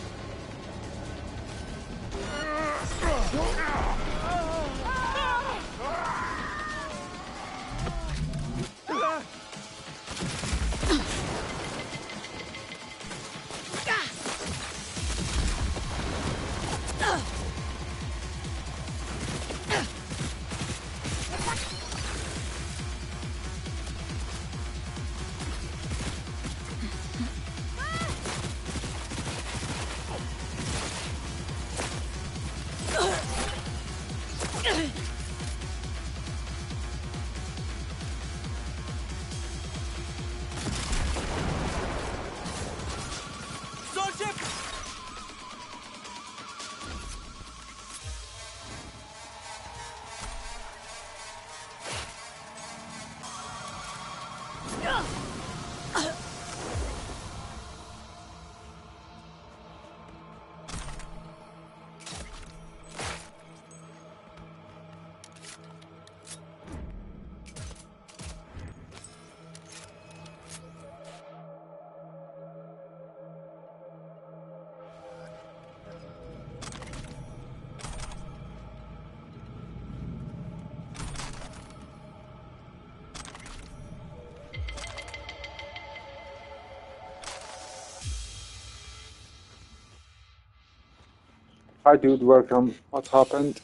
Hi dude, welcome. What happened?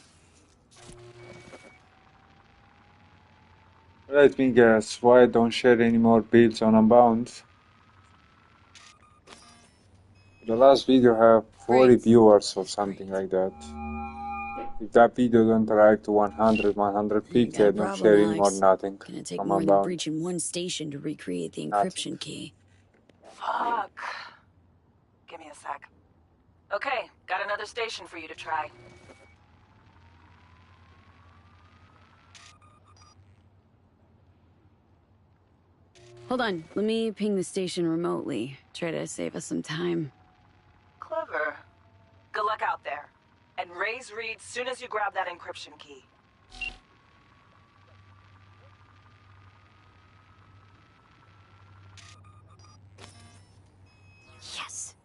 Let me guess, why I don't share any more builds on Unbound? The last video have 40 viewers or something like that. If that video don't arrive to 150, I Got a don't problem, share any more Alex. nothing Gonna take from more than Unbound. breaching one station to recreate the Nothing. encryption key. Fuck. Give me a sec. Okay, got another station for you to try. Hold on, let me ping the station remotely. Try to save us some time. Clever. Good luck out there. And raise Reed soon as you grab that encryption key. Yes.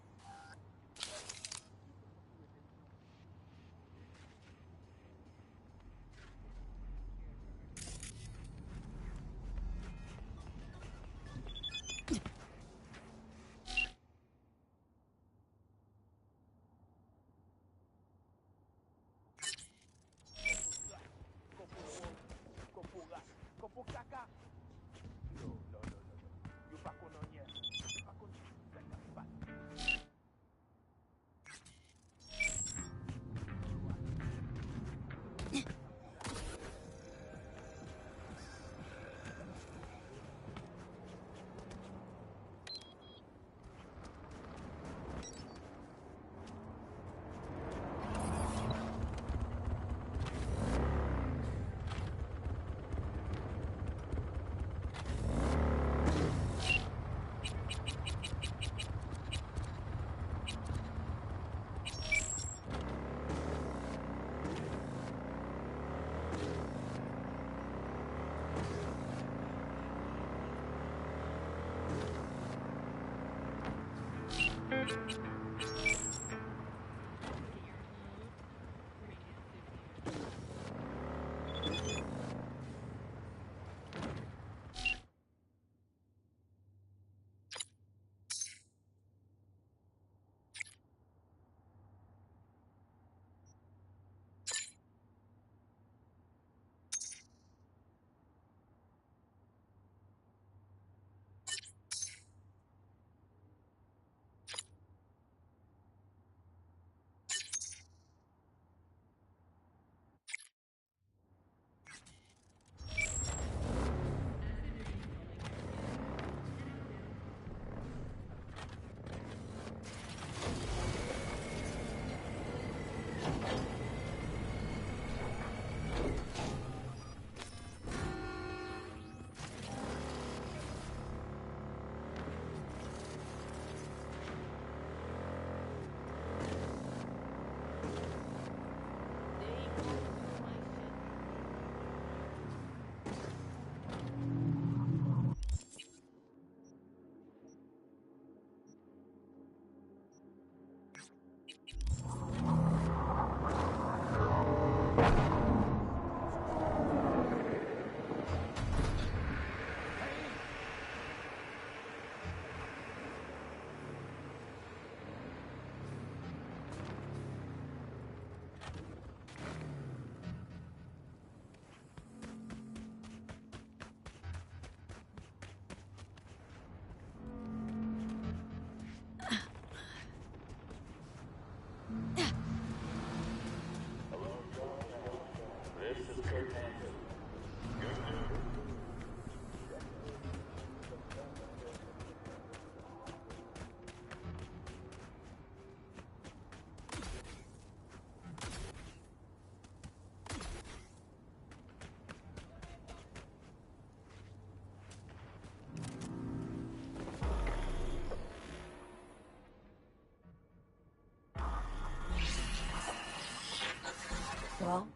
Well,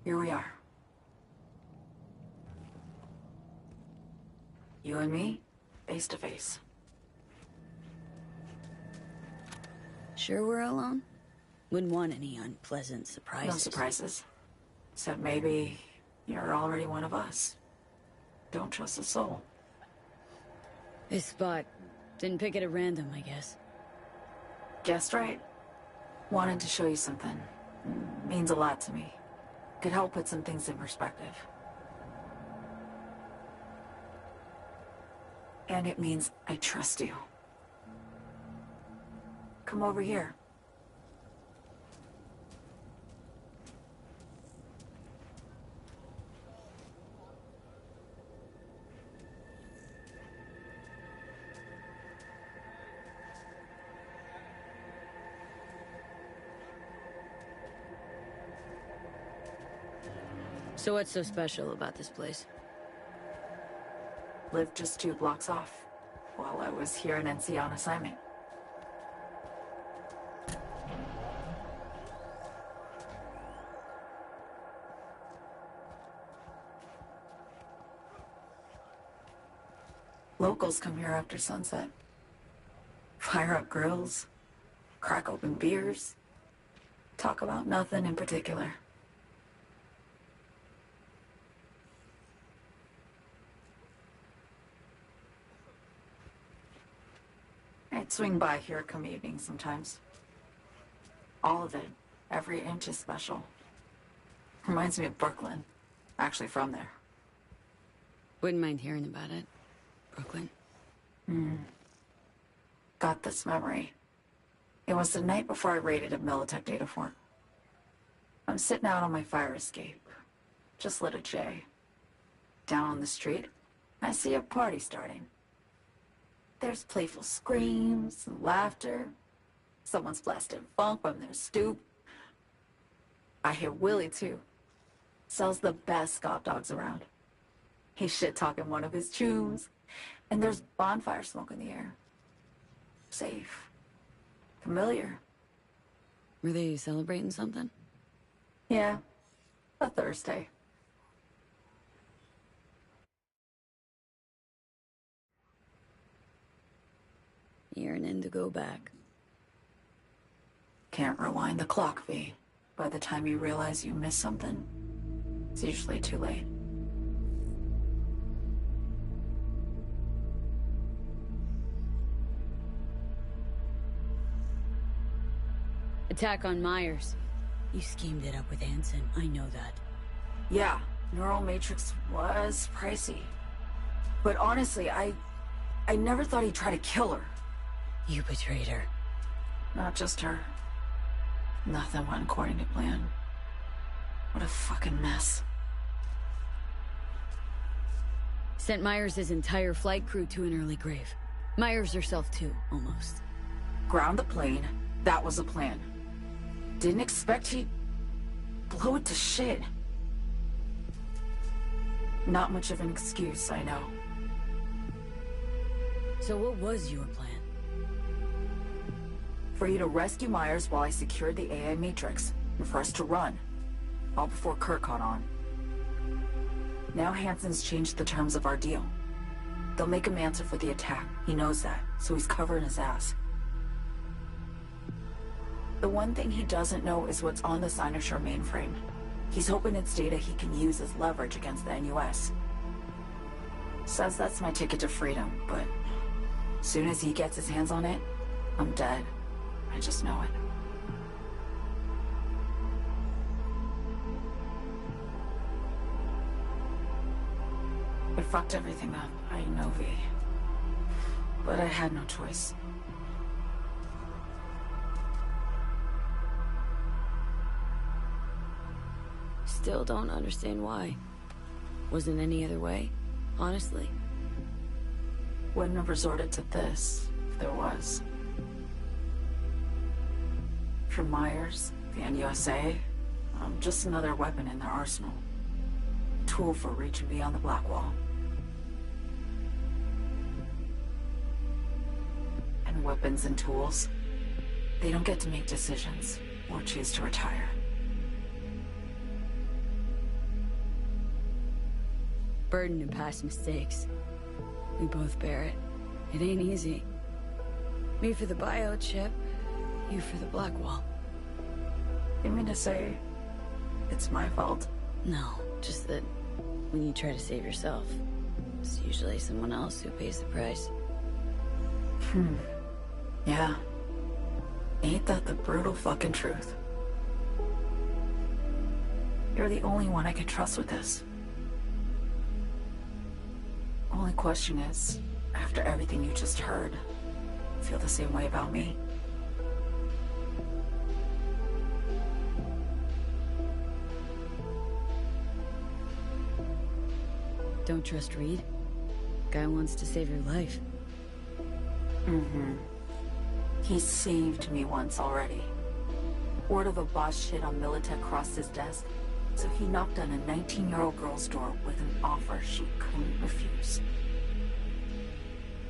here we are. You and me, face to face. Sure we're alone? Wouldn't want any unpleasant surprises. No surprises. Except maybe you're already one of us. Don't trust a soul. This spot. Didn't pick it at random, I guess. Guessed right. Wanted to show you something. Means a lot to me. Could help put some things in perspective. And it means I trust you. Come over here. So what's so special about this place? Lived just 2 blocks off while I was here in NC on assignment. Locals come here after sunset. Fire up grills, crack open beers, talk about nothing in particular. I'd swing by here come evening sometimes. All of it, every inch is special. Reminds me of Brooklyn. Actually from there. Wouldn't mind hearing about it. Brooklyn. Got this memory. It was the night before I raided a Militech data fort. I'm sitting out on my fire escape. Just lit a J. Down on the street, I see a party starting. There's playful screams and laughter. Someone's blasting funk from their stoop. I hear Willie, too. Sells the best Scott dogs around. He's shit-talking one of his tunes, and there's bonfire smoke in the air. Safe. Familiar. Were they celebrating something? Yeah. A Thursday. Yearning to go back. Can't rewind the clock, V. By the time you realize you missed something, it's usually too late. Attack on Myers. You schemed it up with Hansen, I know that. Yeah, Neural Matrix was pricey. But honestly, I never thought he'd try to kill her. You betrayed her. Not just her. Nothing went according to plan. What a fucking mess. Sent Myers' entire flight crew to an early grave. Myers herself too, almost. Ground the plane. That was the plan. Didn't expect he'd blow it to shit. Not much of an excuse, I know. So what was your plan? For you to rescue Myers while I secured the AI Matrix, and for us to run. All before Kurt caught on. Now Hansen's changed the terms of our deal. They'll make him answer for the attack. He knows that, so he's covering his ass. The one thing he doesn't know is what's on the Cynosure mainframe. He's hoping it's data he can use as leverage against the NUS. Says that's my ticket to freedom, but as soon as he gets his hands on it, I'm dead. I just know it. It fucked everything up, I know, V. But I had no choice. Still don't understand why. Wasn't any other way, honestly. Wouldn't have resorted to this, if there was. For Myers, the NUSA, I'm just another weapon in their arsenal. Tool for reaching beyond the Black Wall. And weapons and tools, they don't get to make decisions or choose to retire. Burden and past mistakes. We both bear it. It ain't easy. Me for the biochip, you for the Black Wall. You mean to say it's my fault? No, just that when you try to save yourself, it's usually someone else who pays the price. Yeah. Ain't that the brutal fucking truth? You're the only one I can trust with this. Only question is, after everything you just heard, feel the same way about me? Don't trust Reed? Guy wants to save your life. Mm-hmm. He saved me once already. Word of a boss shit on Militech crossed his desk, so he knocked on a 19-year-old girl's door with an offer she couldn't refuse.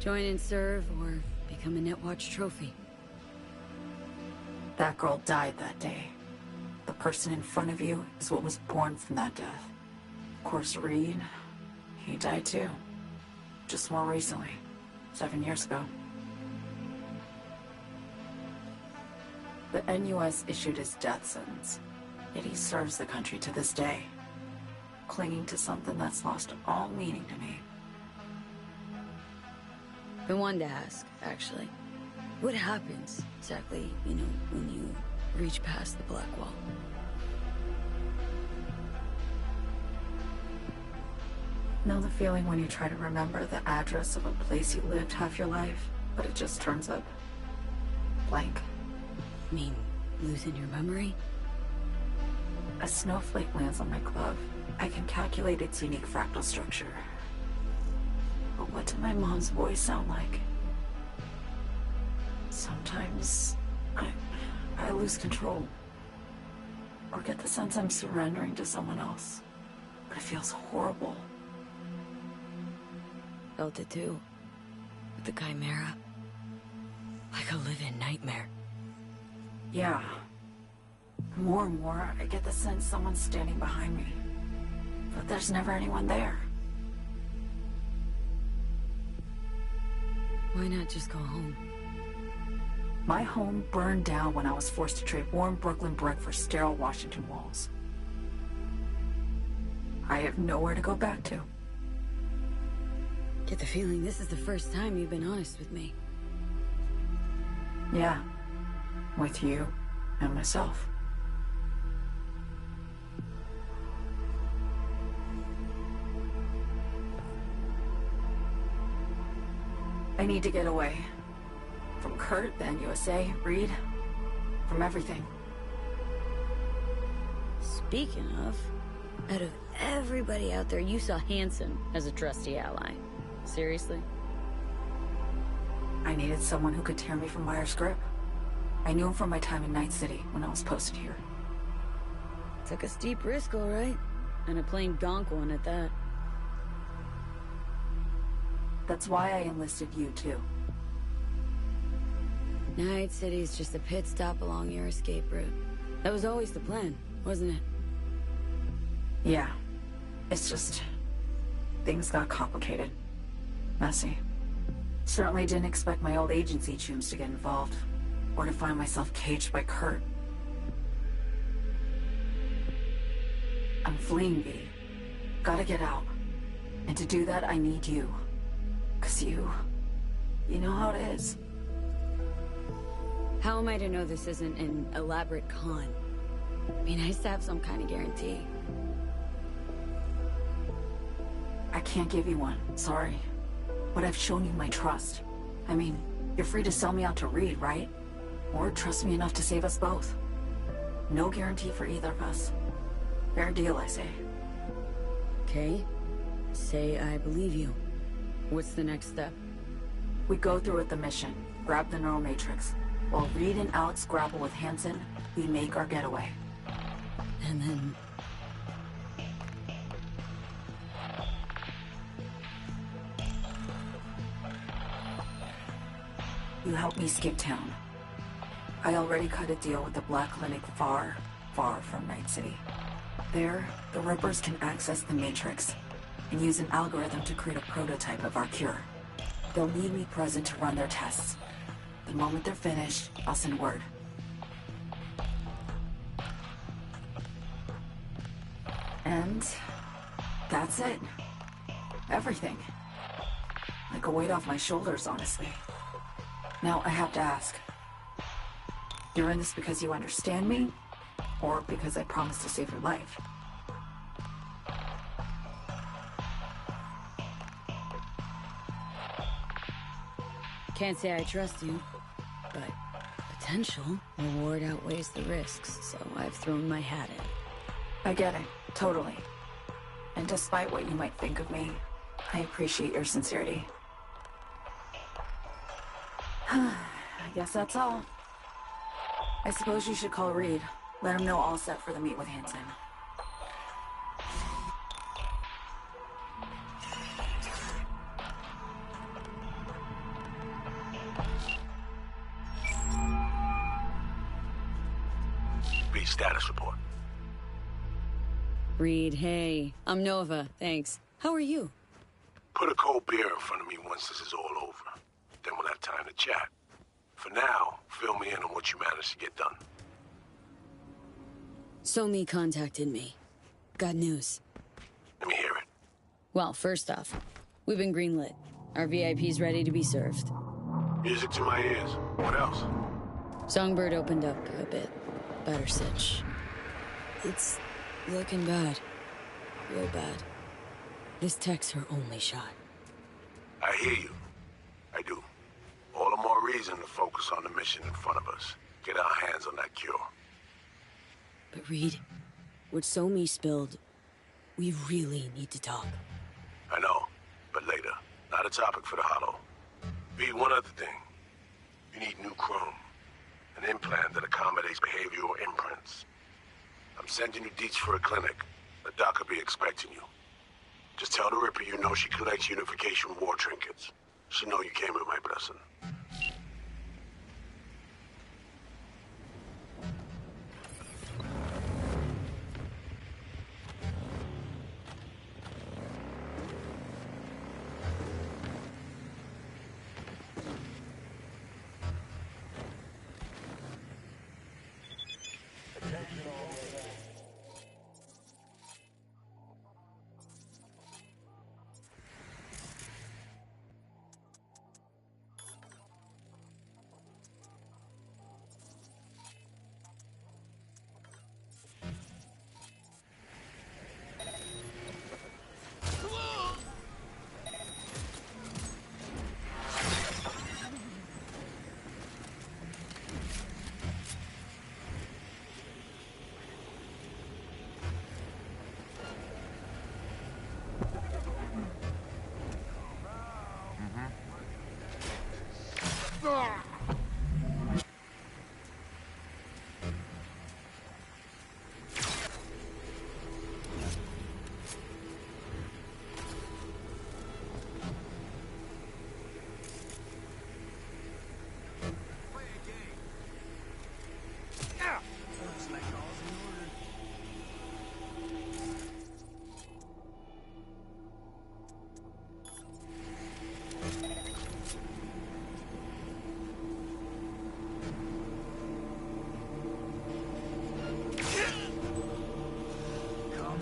Join and serve, or become a Netwatch trophy. That girl died that day. The person in front of you is what was born from that death. Of course, Reed, he died too. Just more recently. 7 years ago. The NUS issued his death sentence, yet he serves the country to this day, clinging to something that's lost all meaning to me. Been wanting to ask, actually. What happens, exactly, when you reach past the Black Wall? Know the feeling when you try to remember the address of a place you lived half your life, but it just turns up blank? Mean losing your memory? A snowflake lands on my glove. I can calculate its unique fractal structure. But what did my mom's voice sound like? Sometimes I lose control. Or get the sense I'm surrendering to someone else. But it feels horrible. Felt it too. With the Chimera. Like a living nightmare. Yeah. More and more, I get the sense someone's standing behind me. But there's never anyone there. Why not just go home? My home burned down when I was forced to trade warm Brooklyn brick for sterile Washington walls. I have nowhere to go back to. Get the feeling this is the first time you've been honest with me. Yeah. With you and myself. I need to get away. From Kurt, then USA, Reed. From everything. Speaking of, out of everybody out there, you saw Hansen as a trusty ally. Seriously? I needed someone who could tear me from Myers' grip. I knew him from my time in Night City when I was posted here. Took a steep risk, all right. And a plain gonk one at that. That's why I enlisted you, too. Night City's just a pit stop along your escape route. That was always the plan, wasn't it? Yeah. It's just... things got complicated. Messy. Certainly didn't expect my old agency chooms to get involved. Or to find myself caged by Kurt. I'm fleeing, V. Gotta get out. And to do that, I need you. 'Cause you know how it is. How am I to know this isn't an elaborate con? Be nice to have some kind of guarantee. I can't give you one, sorry. But I've shown you my trust. I mean, you're free to sell me out to Reed, right? Or trust me enough to save us both. No guarantee for either of us. Fair deal, I say. Okay. Say I believe you. What's the next step? We go through with the mission. Grab the neural matrix. While Reed and Alex grapple with Hansen, we make our getaway. And then... you help me skip town. I already cut a deal with the Black Clinic far, far from Night City. There, the Rippers can access the Matrix and use an algorithm to create a prototype of our cure. They'll need me present to run their tests. The moment they're finished, I'll send word. And that's it. Everything. Like a weight off my shoulders, honestly. Now I have to ask. You're in this because you understand me? Or because I promised to save your life? Can't say I trust you, but potential reward outweighs the risks, so I've thrown my hat in. I get it, totally. And despite what you might think of me, I appreciate your sincerity. I guess that's all. I suppose you should call Reed. Let him know all set for the meet with Hansen. Reed, status report. Reed, hey. I'm Nova, thanks. How are you? Put a cold beer in front of me once this is all over. Then we'll have time to chat. For now, fill me in on what you managed to get done. Somi contacted me. Got news. Let me hear it. Well, first off, we've been greenlit. Our VIP's ready to be served. Music to my ears. What else? Songbird opened up a bit. Better sitch. It's looking bad. Real bad. This tech's her only shot. I hear you. I do. All the more reason to focus on the mission in front of us. Get our hands on that cure. But Reed, what Somi spilled, we really need to talk. I know, but later. Not a topic for the Hollow. B, one other thing. You need new chrome. An implant that accommodates behavioral imprints. I'm sending you deets for a clinic. The doc will be expecting you. Just tell the Ripper you know she collects unification war trinkets. She know you came with my blessing.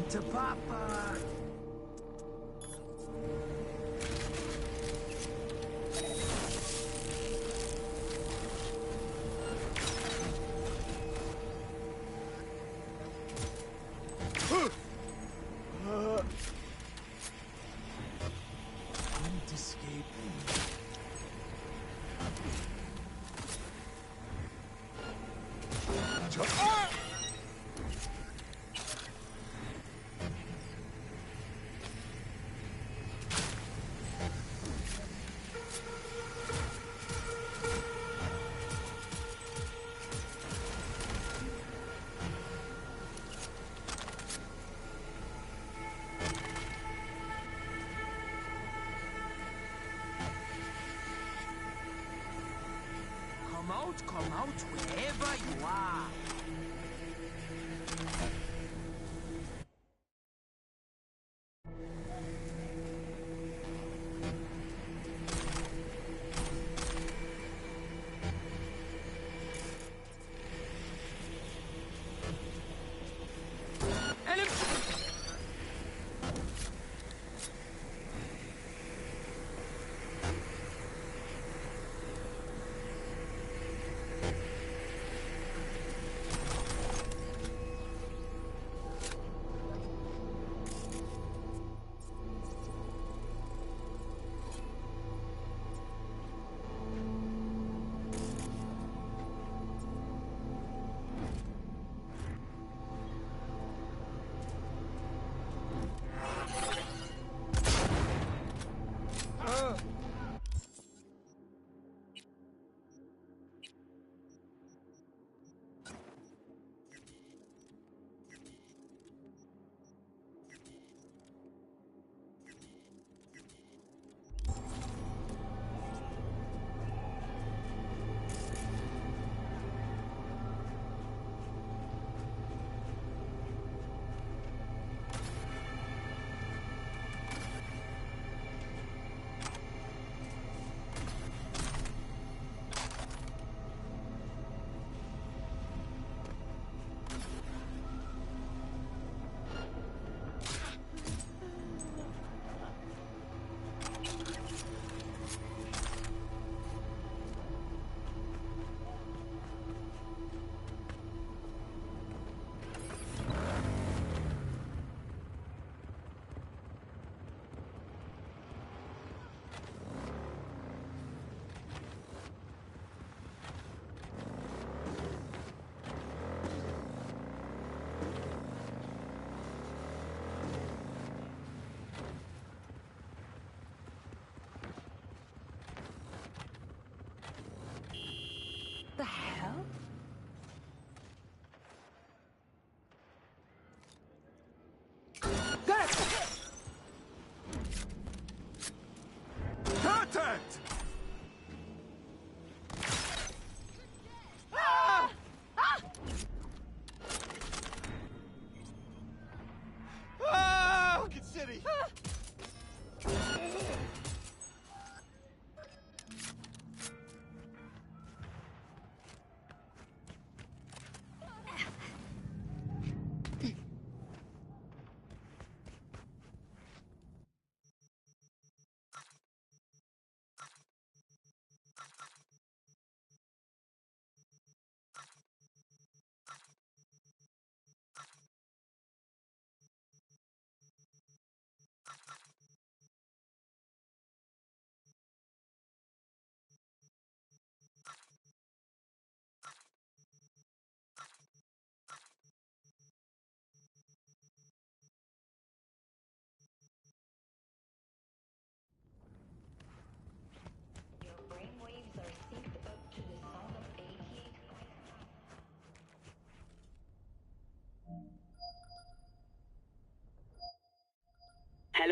To Papa. Can't escape. Come out wherever you are.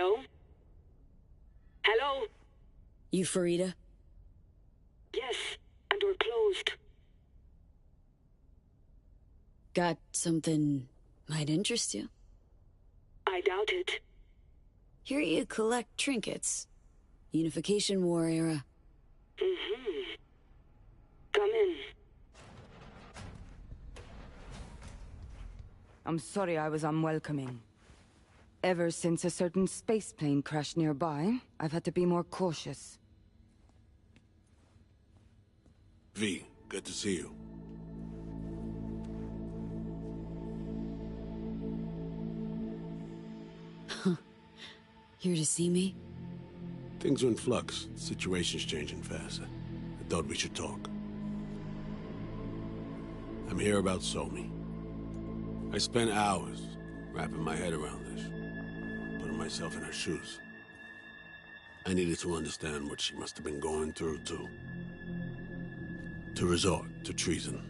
Hello? Hello? You Farida? Yes, and we're closed. Got something might interest you? I doubt it. Here you collect trinkets. Unification War era. Mm-hmm. Come in. I'm sorry I was unwelcoming. Ever since a certain space plane crashed nearby, I've had to be more cautious. V, good to see you. Here to see me? Things are in flux. The situation's changing fast. I thought we should talk. I'm here about Somi. I spent hours wrapping my head around this, putting myself in her shoes. I needed to understand what she must have been going through to resort to treason.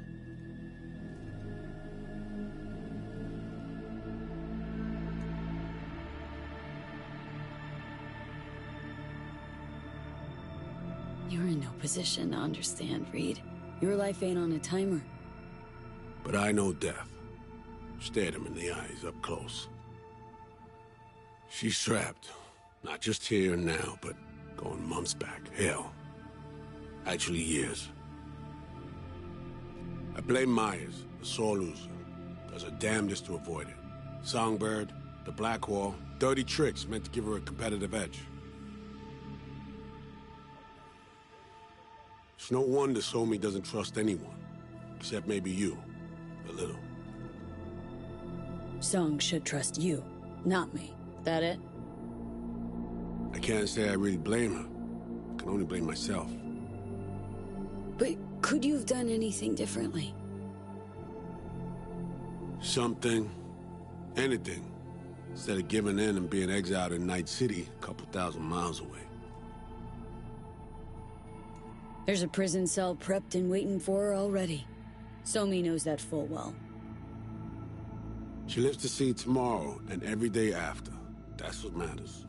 You're in no position to understand, Reed. Your life ain't on a timer. But I know death. Stared him in the eyes up close. She's trapped. Not just here and now, but going months back. Hell. Actually years. I blame Myers, the sore loser. Does her damnedest to avoid it. Songbird, the Blackwall, dirty tricks meant to give her a competitive edge. It's no wonder Somi doesn't trust anyone. Except maybe you. A little. Song should trust you, not me. That it? I can't say I really blame her. I can only blame myself. But could you have done anything differently? Something. Anything. Instead of giving in and being exiled in Night City, a couple thousand miles away. There's a prison cell prepped and waiting for her already. Somi knows that full well. She lives to see tomorrow and every day after. That's what matters.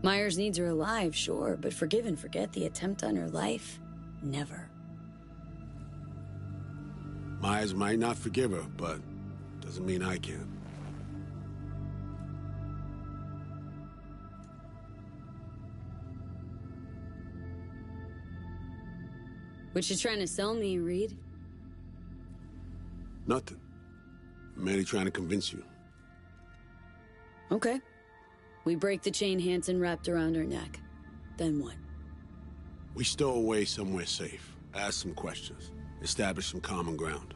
Myers needs her alive, sure, but forgive and forget the attempt on her life? Never. Myers might not forgive her, but doesn't mean I can. What you trying to sell me, Reed? Nothing. I'm merely trying to convince you. Okay. We break the chain Hansen wrapped around her neck. Then what? We stow away somewhere safe, ask some questions, establish some common ground.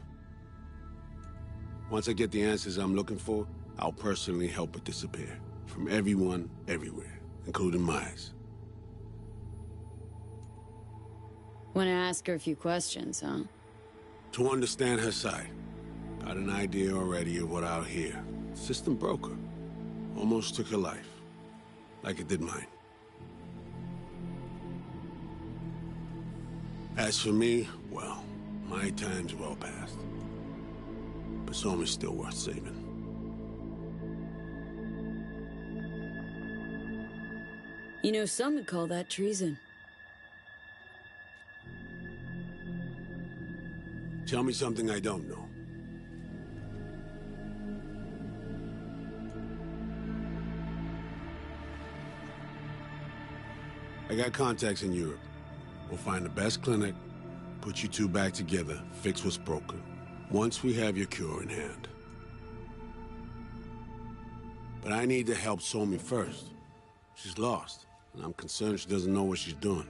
Once I get the answers I'm looking for, I'll personally help her disappear. From everyone, everywhere, including Myers. Want to ask her a few questions, huh? To understand her side. Got an idea already of what I'll hear. System broke her. Almost took her life. Like it did mine. As for me, well, my time's well past. But Somi's still worth saving. You know, some would call that treason. Tell me something I don't know. I got contacts in Europe. We'll find the best clinic, put you two back together, fix what's broken. Once we have your cure in hand. But I need to help Somi first. She's lost, and I'm concerned she doesn't know what she's doing.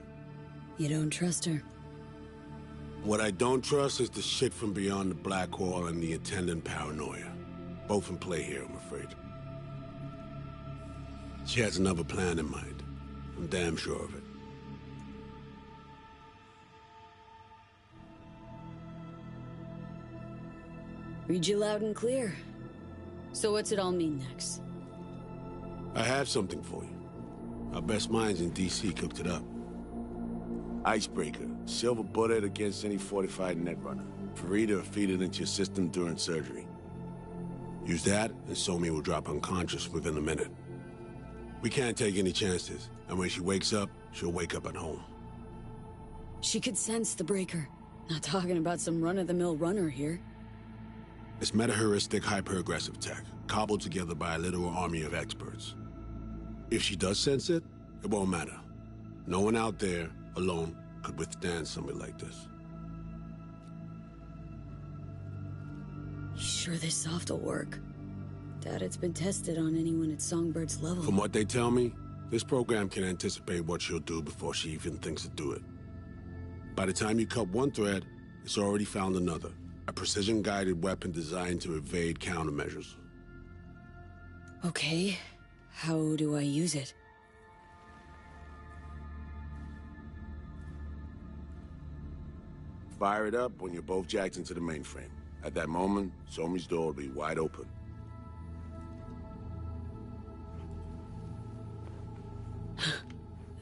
You don't trust her? What I don't trust is the shit from beyond the Blackwall and the attendant paranoia. Both in play here, I'm afraid. She has another plan in mind. I'm damn sure of it. Read you loud and clear. So what's it all mean next? I have something for you. Our best minds in D.C. cooked it up. Icebreaker. Silver bullet against any fortified Netrunner. Farida feed it into your system during surgery. Use that, and Somi will drop unconscious within a minute. We can't take any chances. And when she wakes up, she'll wake up at home. She could sense the breaker. Not talking about some run-of-the-mill runner here. It's meta-heuristic hyper-aggressive tech, cobbled together by a literal army of experts. If she does sense it, it won't matter. No one out there, alone, could withstand something like this. You sure this soft will work? Doubt it's been tested on anyone at Songbird's level. From what they tell me, this program can anticipate what she'll do before she even thinks to do it. By the time you cut one thread, it's already found another. A precision-guided weapon designed to evade countermeasures. Okay. How do I use it? Fire it up when you're both jacked into the mainframe. At that moment, Somi's door will be wide open.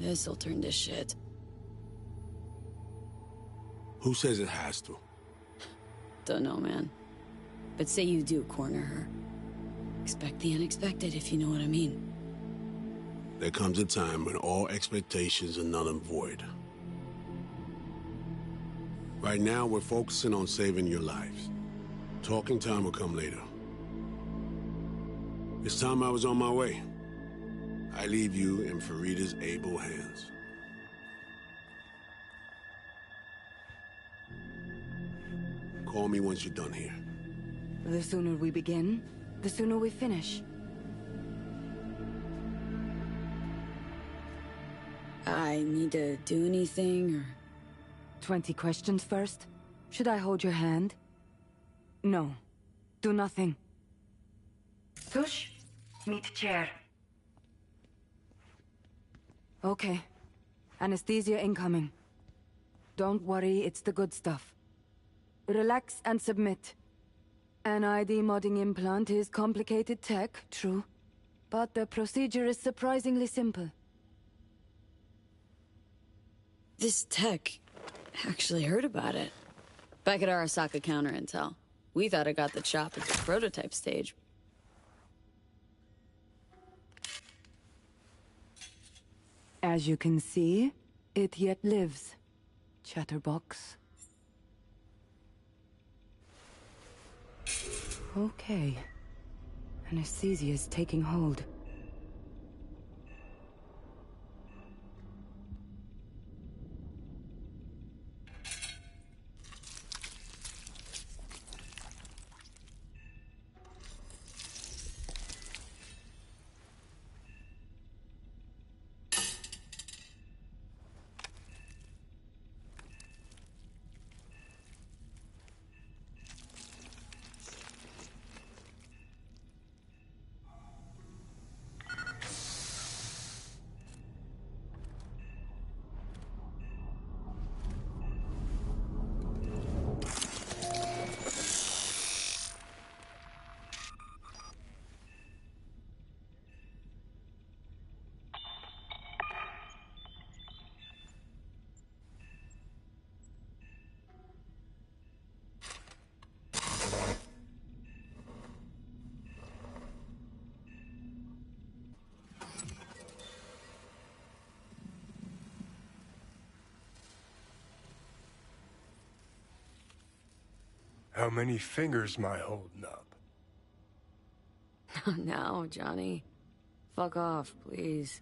This'll turn to shit. Who says it has to? Dunno, man. But say you do corner her. Expect the unexpected, if you know what I mean. There comes a time when all expectations are null and void. Right now, we're focusing on saving your lives. Talking time will come later. It's time I was on my way. I leave you in Farida's able hands. Call me once you're done here. The sooner we begin, the sooner we finish. I need to do anything, or... 20 questions first? Should I hold your hand? No. Do nothing. Tush, meet chair. Okay. Anesthesia incoming. Don't worry, it's the good stuff. Relax and submit. An ID modding implant is complicated tech, true. But the procedure is surprisingly simple. This tech... actually heard about it. Back at Arasaka Counter Intel. We thought it got the chop at the prototype stage. As you can see, it yet lives. Chatterbox. Okay. Anesthesia is taking hold. How many fingers am I holding up? Now, Johnny. Fuck off, please.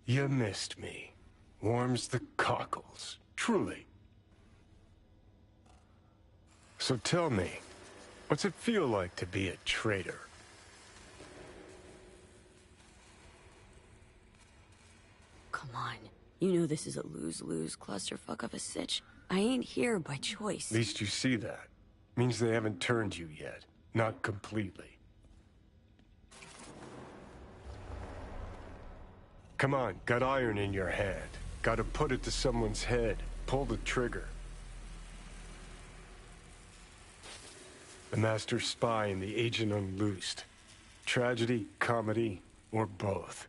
You missed me. Warms the cockles, truly. So tell me, what's it feel like to be a traitor? Come on. You know this is a lose-lose clusterfuck of a sitch. I ain't here by choice. At least you see that. Means they haven't turned you yet. Not completely. Come on, got iron in your hand. Gotta put it to someone's head. Pull the trigger. The master spy and the agent unloosed. Tragedy, comedy, or both.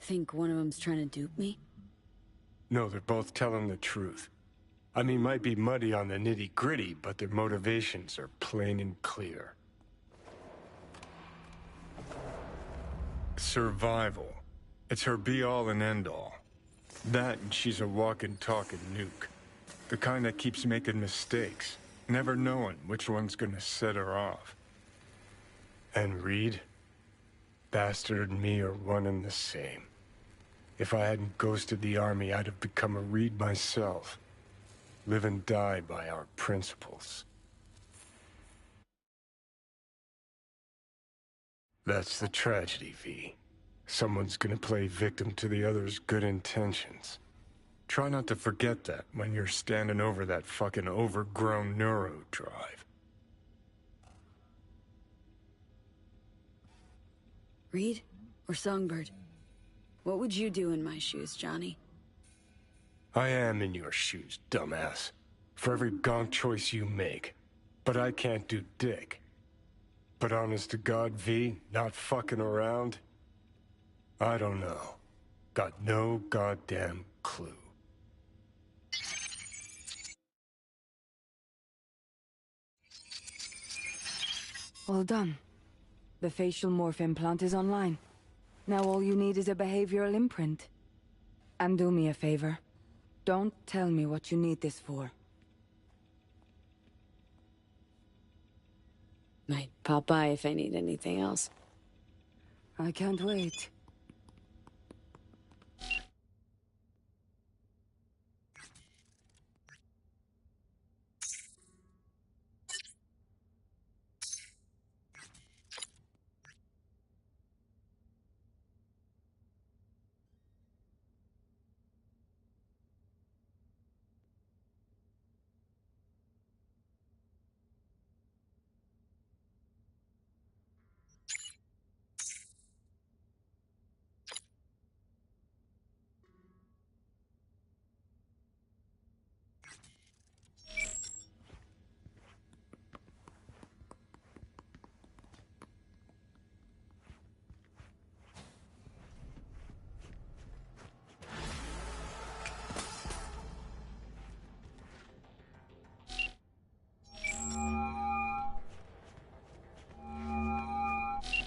Think one of them's trying to dupe me? No, they're both telling the truth. I mean, might be muddy on the nitty-gritty, but their motivations are plain and clear. Survival. It's her be-all and end-all. That and she's a walking, talking nuke. The kind that keeps making mistakes, never knowing which one's gonna set her off. And Reed? Bastard and me are one and the same. If I hadn't ghosted the army, I'd have become a Reed myself. Live and die by our principles. That's the tragedy, V. Someone's gonna play victim to the other's good intentions. Try not to forget that when you're standing over that fucking overgrown neuro drive. Reed or Songbird? What would you do in my shoes, Johnny? I am in your shoes, dumbass. For every gonk choice you make. But I can't do dick. But honest to God, V, not fucking around? I don't know. Got no goddamn clue. All done. The facial morph implant is online. Now all you need is a behavioral imprint. And do me a favor. Don't tell me what you need this for. Might pop by if I need anything else. I can't wait.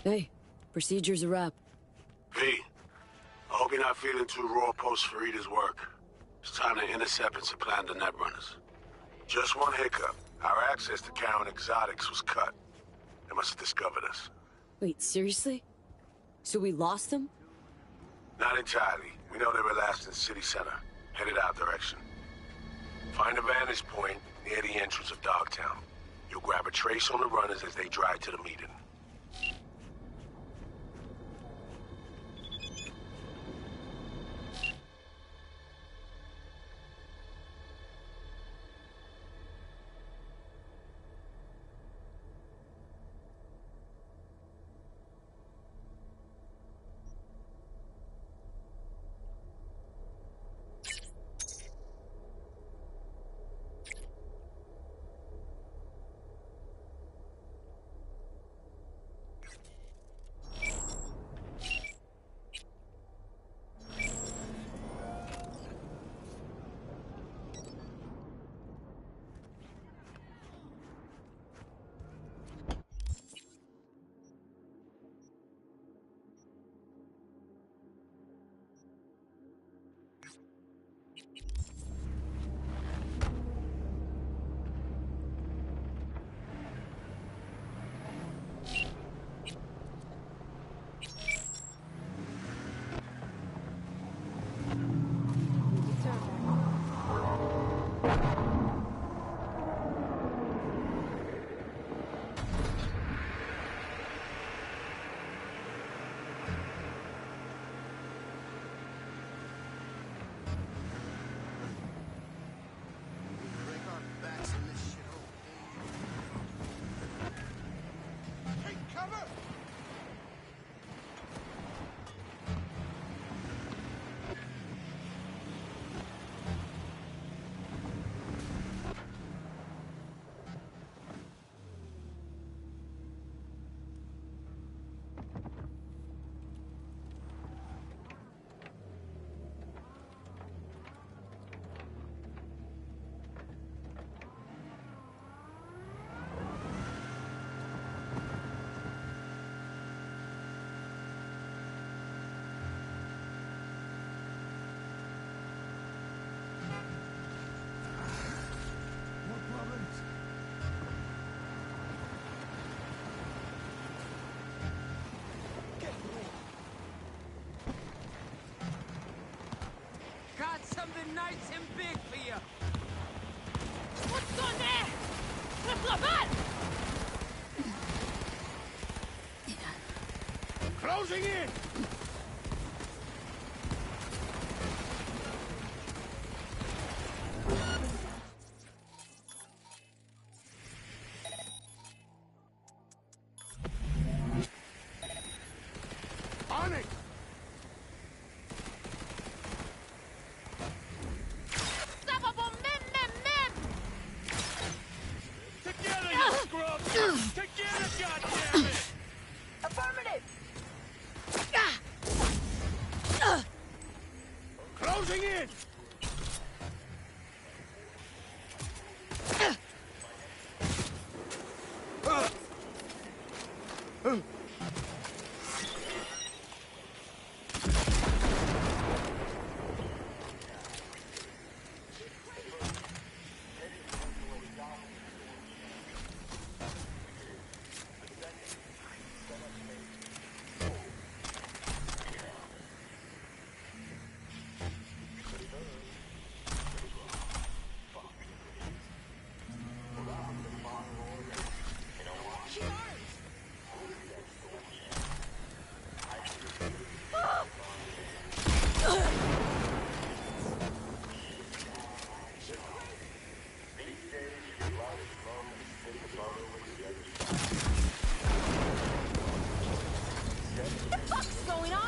Hey, procedure's a wrap. V, I hope you're not feeling too raw post Farida's work. It's time to intercept and supplant the Netrunners. Just one hiccup. Our access to Karen Exotics was cut. They must have discovered us. Wait, seriously? So we lost them? Not entirely. We know they were last in City Center, headed our direction. Find a vantage point near the entrance of Dogtown. You'll grab a trace on the runners as they drive to the meeting. something nice and big for you. What's on there? Run! Closing in! On it! Together, you scrubs! Together, goddammit! Affirmative! Closing in! What's going on?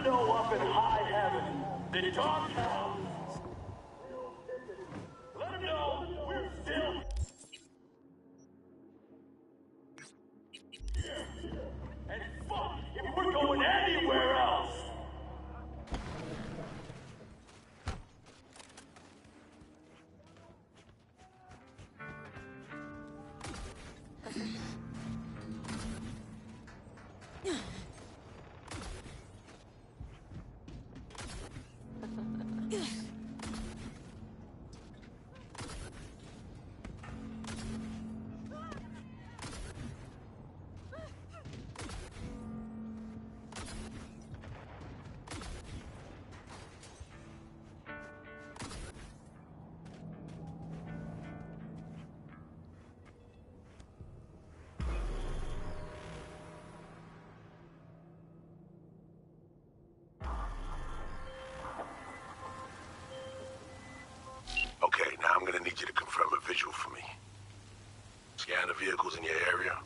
them know up in high heaven that Dogtown. Let them know we're still here. And fuck if we're going anywhere else. Okay, now I'm gonna need you to confirm a visual for me. Scan the vehicles in your area.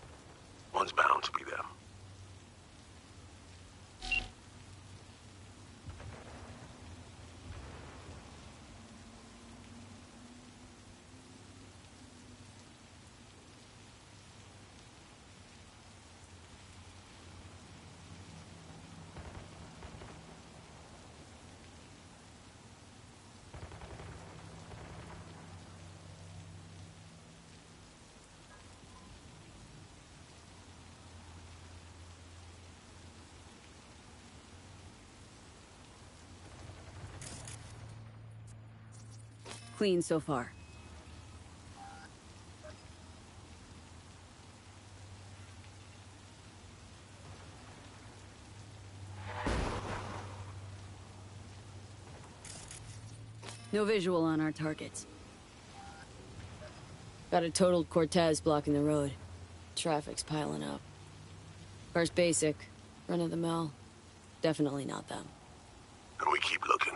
One's bound to be them. Clean so far. No visual on our targets. Got a totaled Cortez blocking the road. Traffic's piling up. Car's basic, run of the mill. Definitely not them. And we keep looking.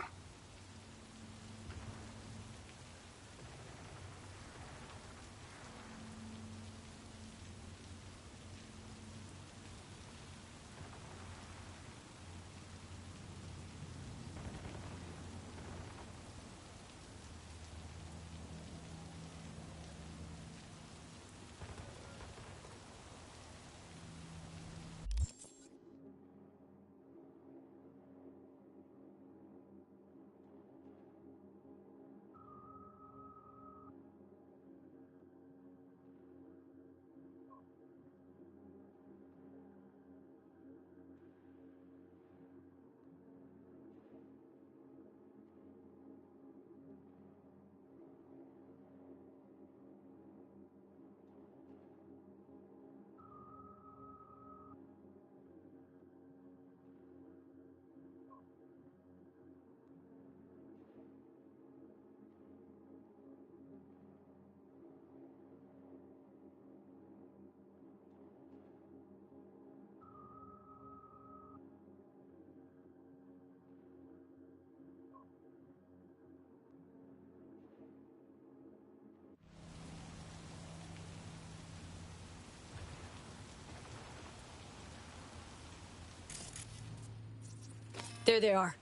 There they are.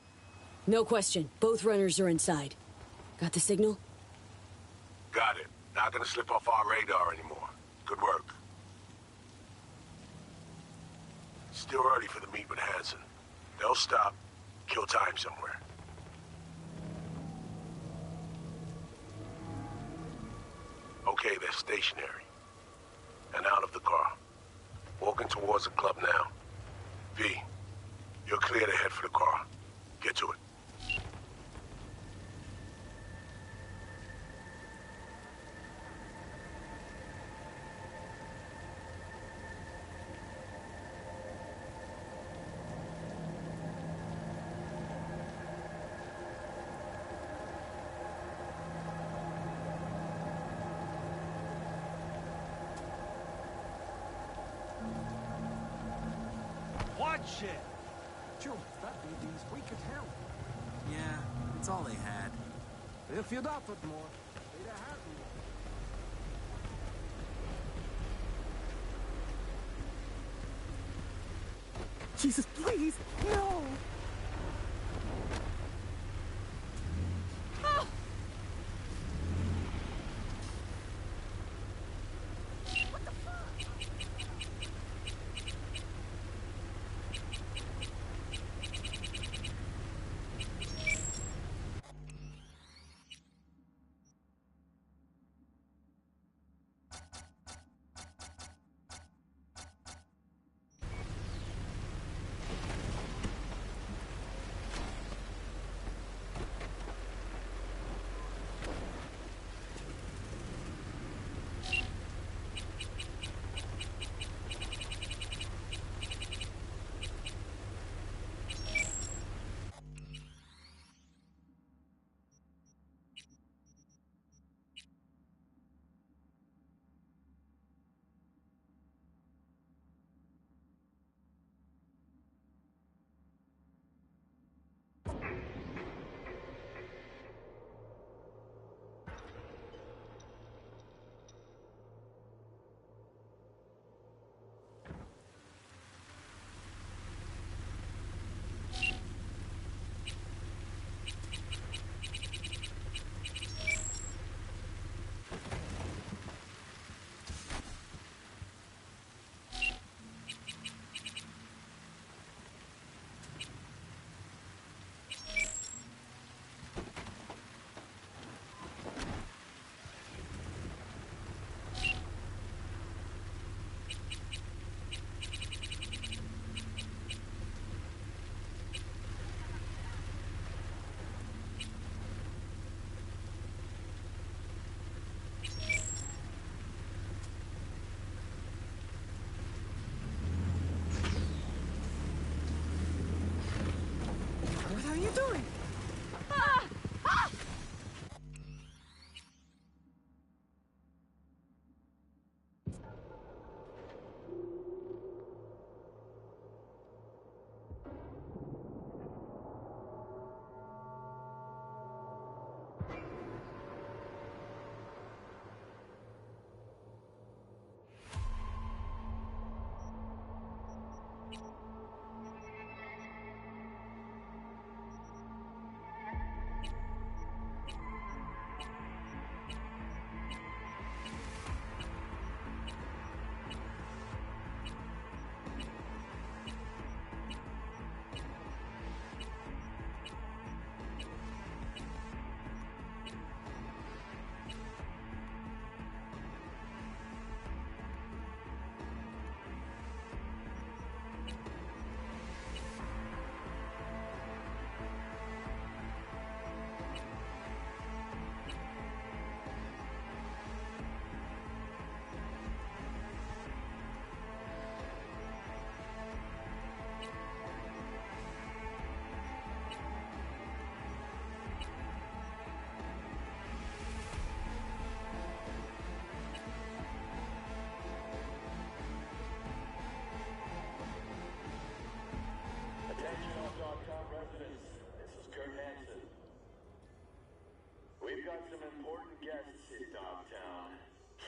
No question. Both runners are inside. Got the signal? Got it. Not gonna slip off our radar anymore. Good work. Still early for the meet with Hansen. They'll stop, kill time somewhere. Okay, they're stationary. And out of the car. Walking towards the club now. V, you're clear to head for the car. Get to it. Watch it! Joe, that baby's weak as hell. Yeah, it's all they had. If you'd offered more, they'd have had more. Jesus, please, no!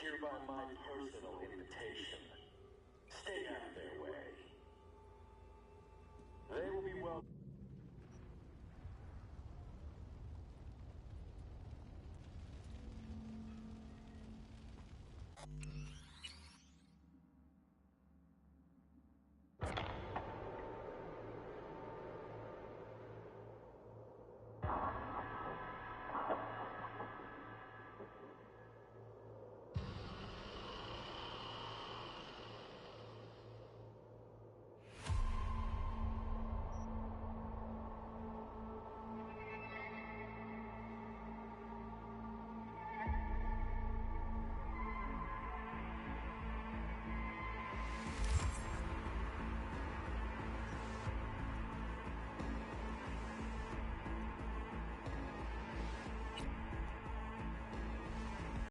Hereby my personal invitation. Stay out of their way. They will be well.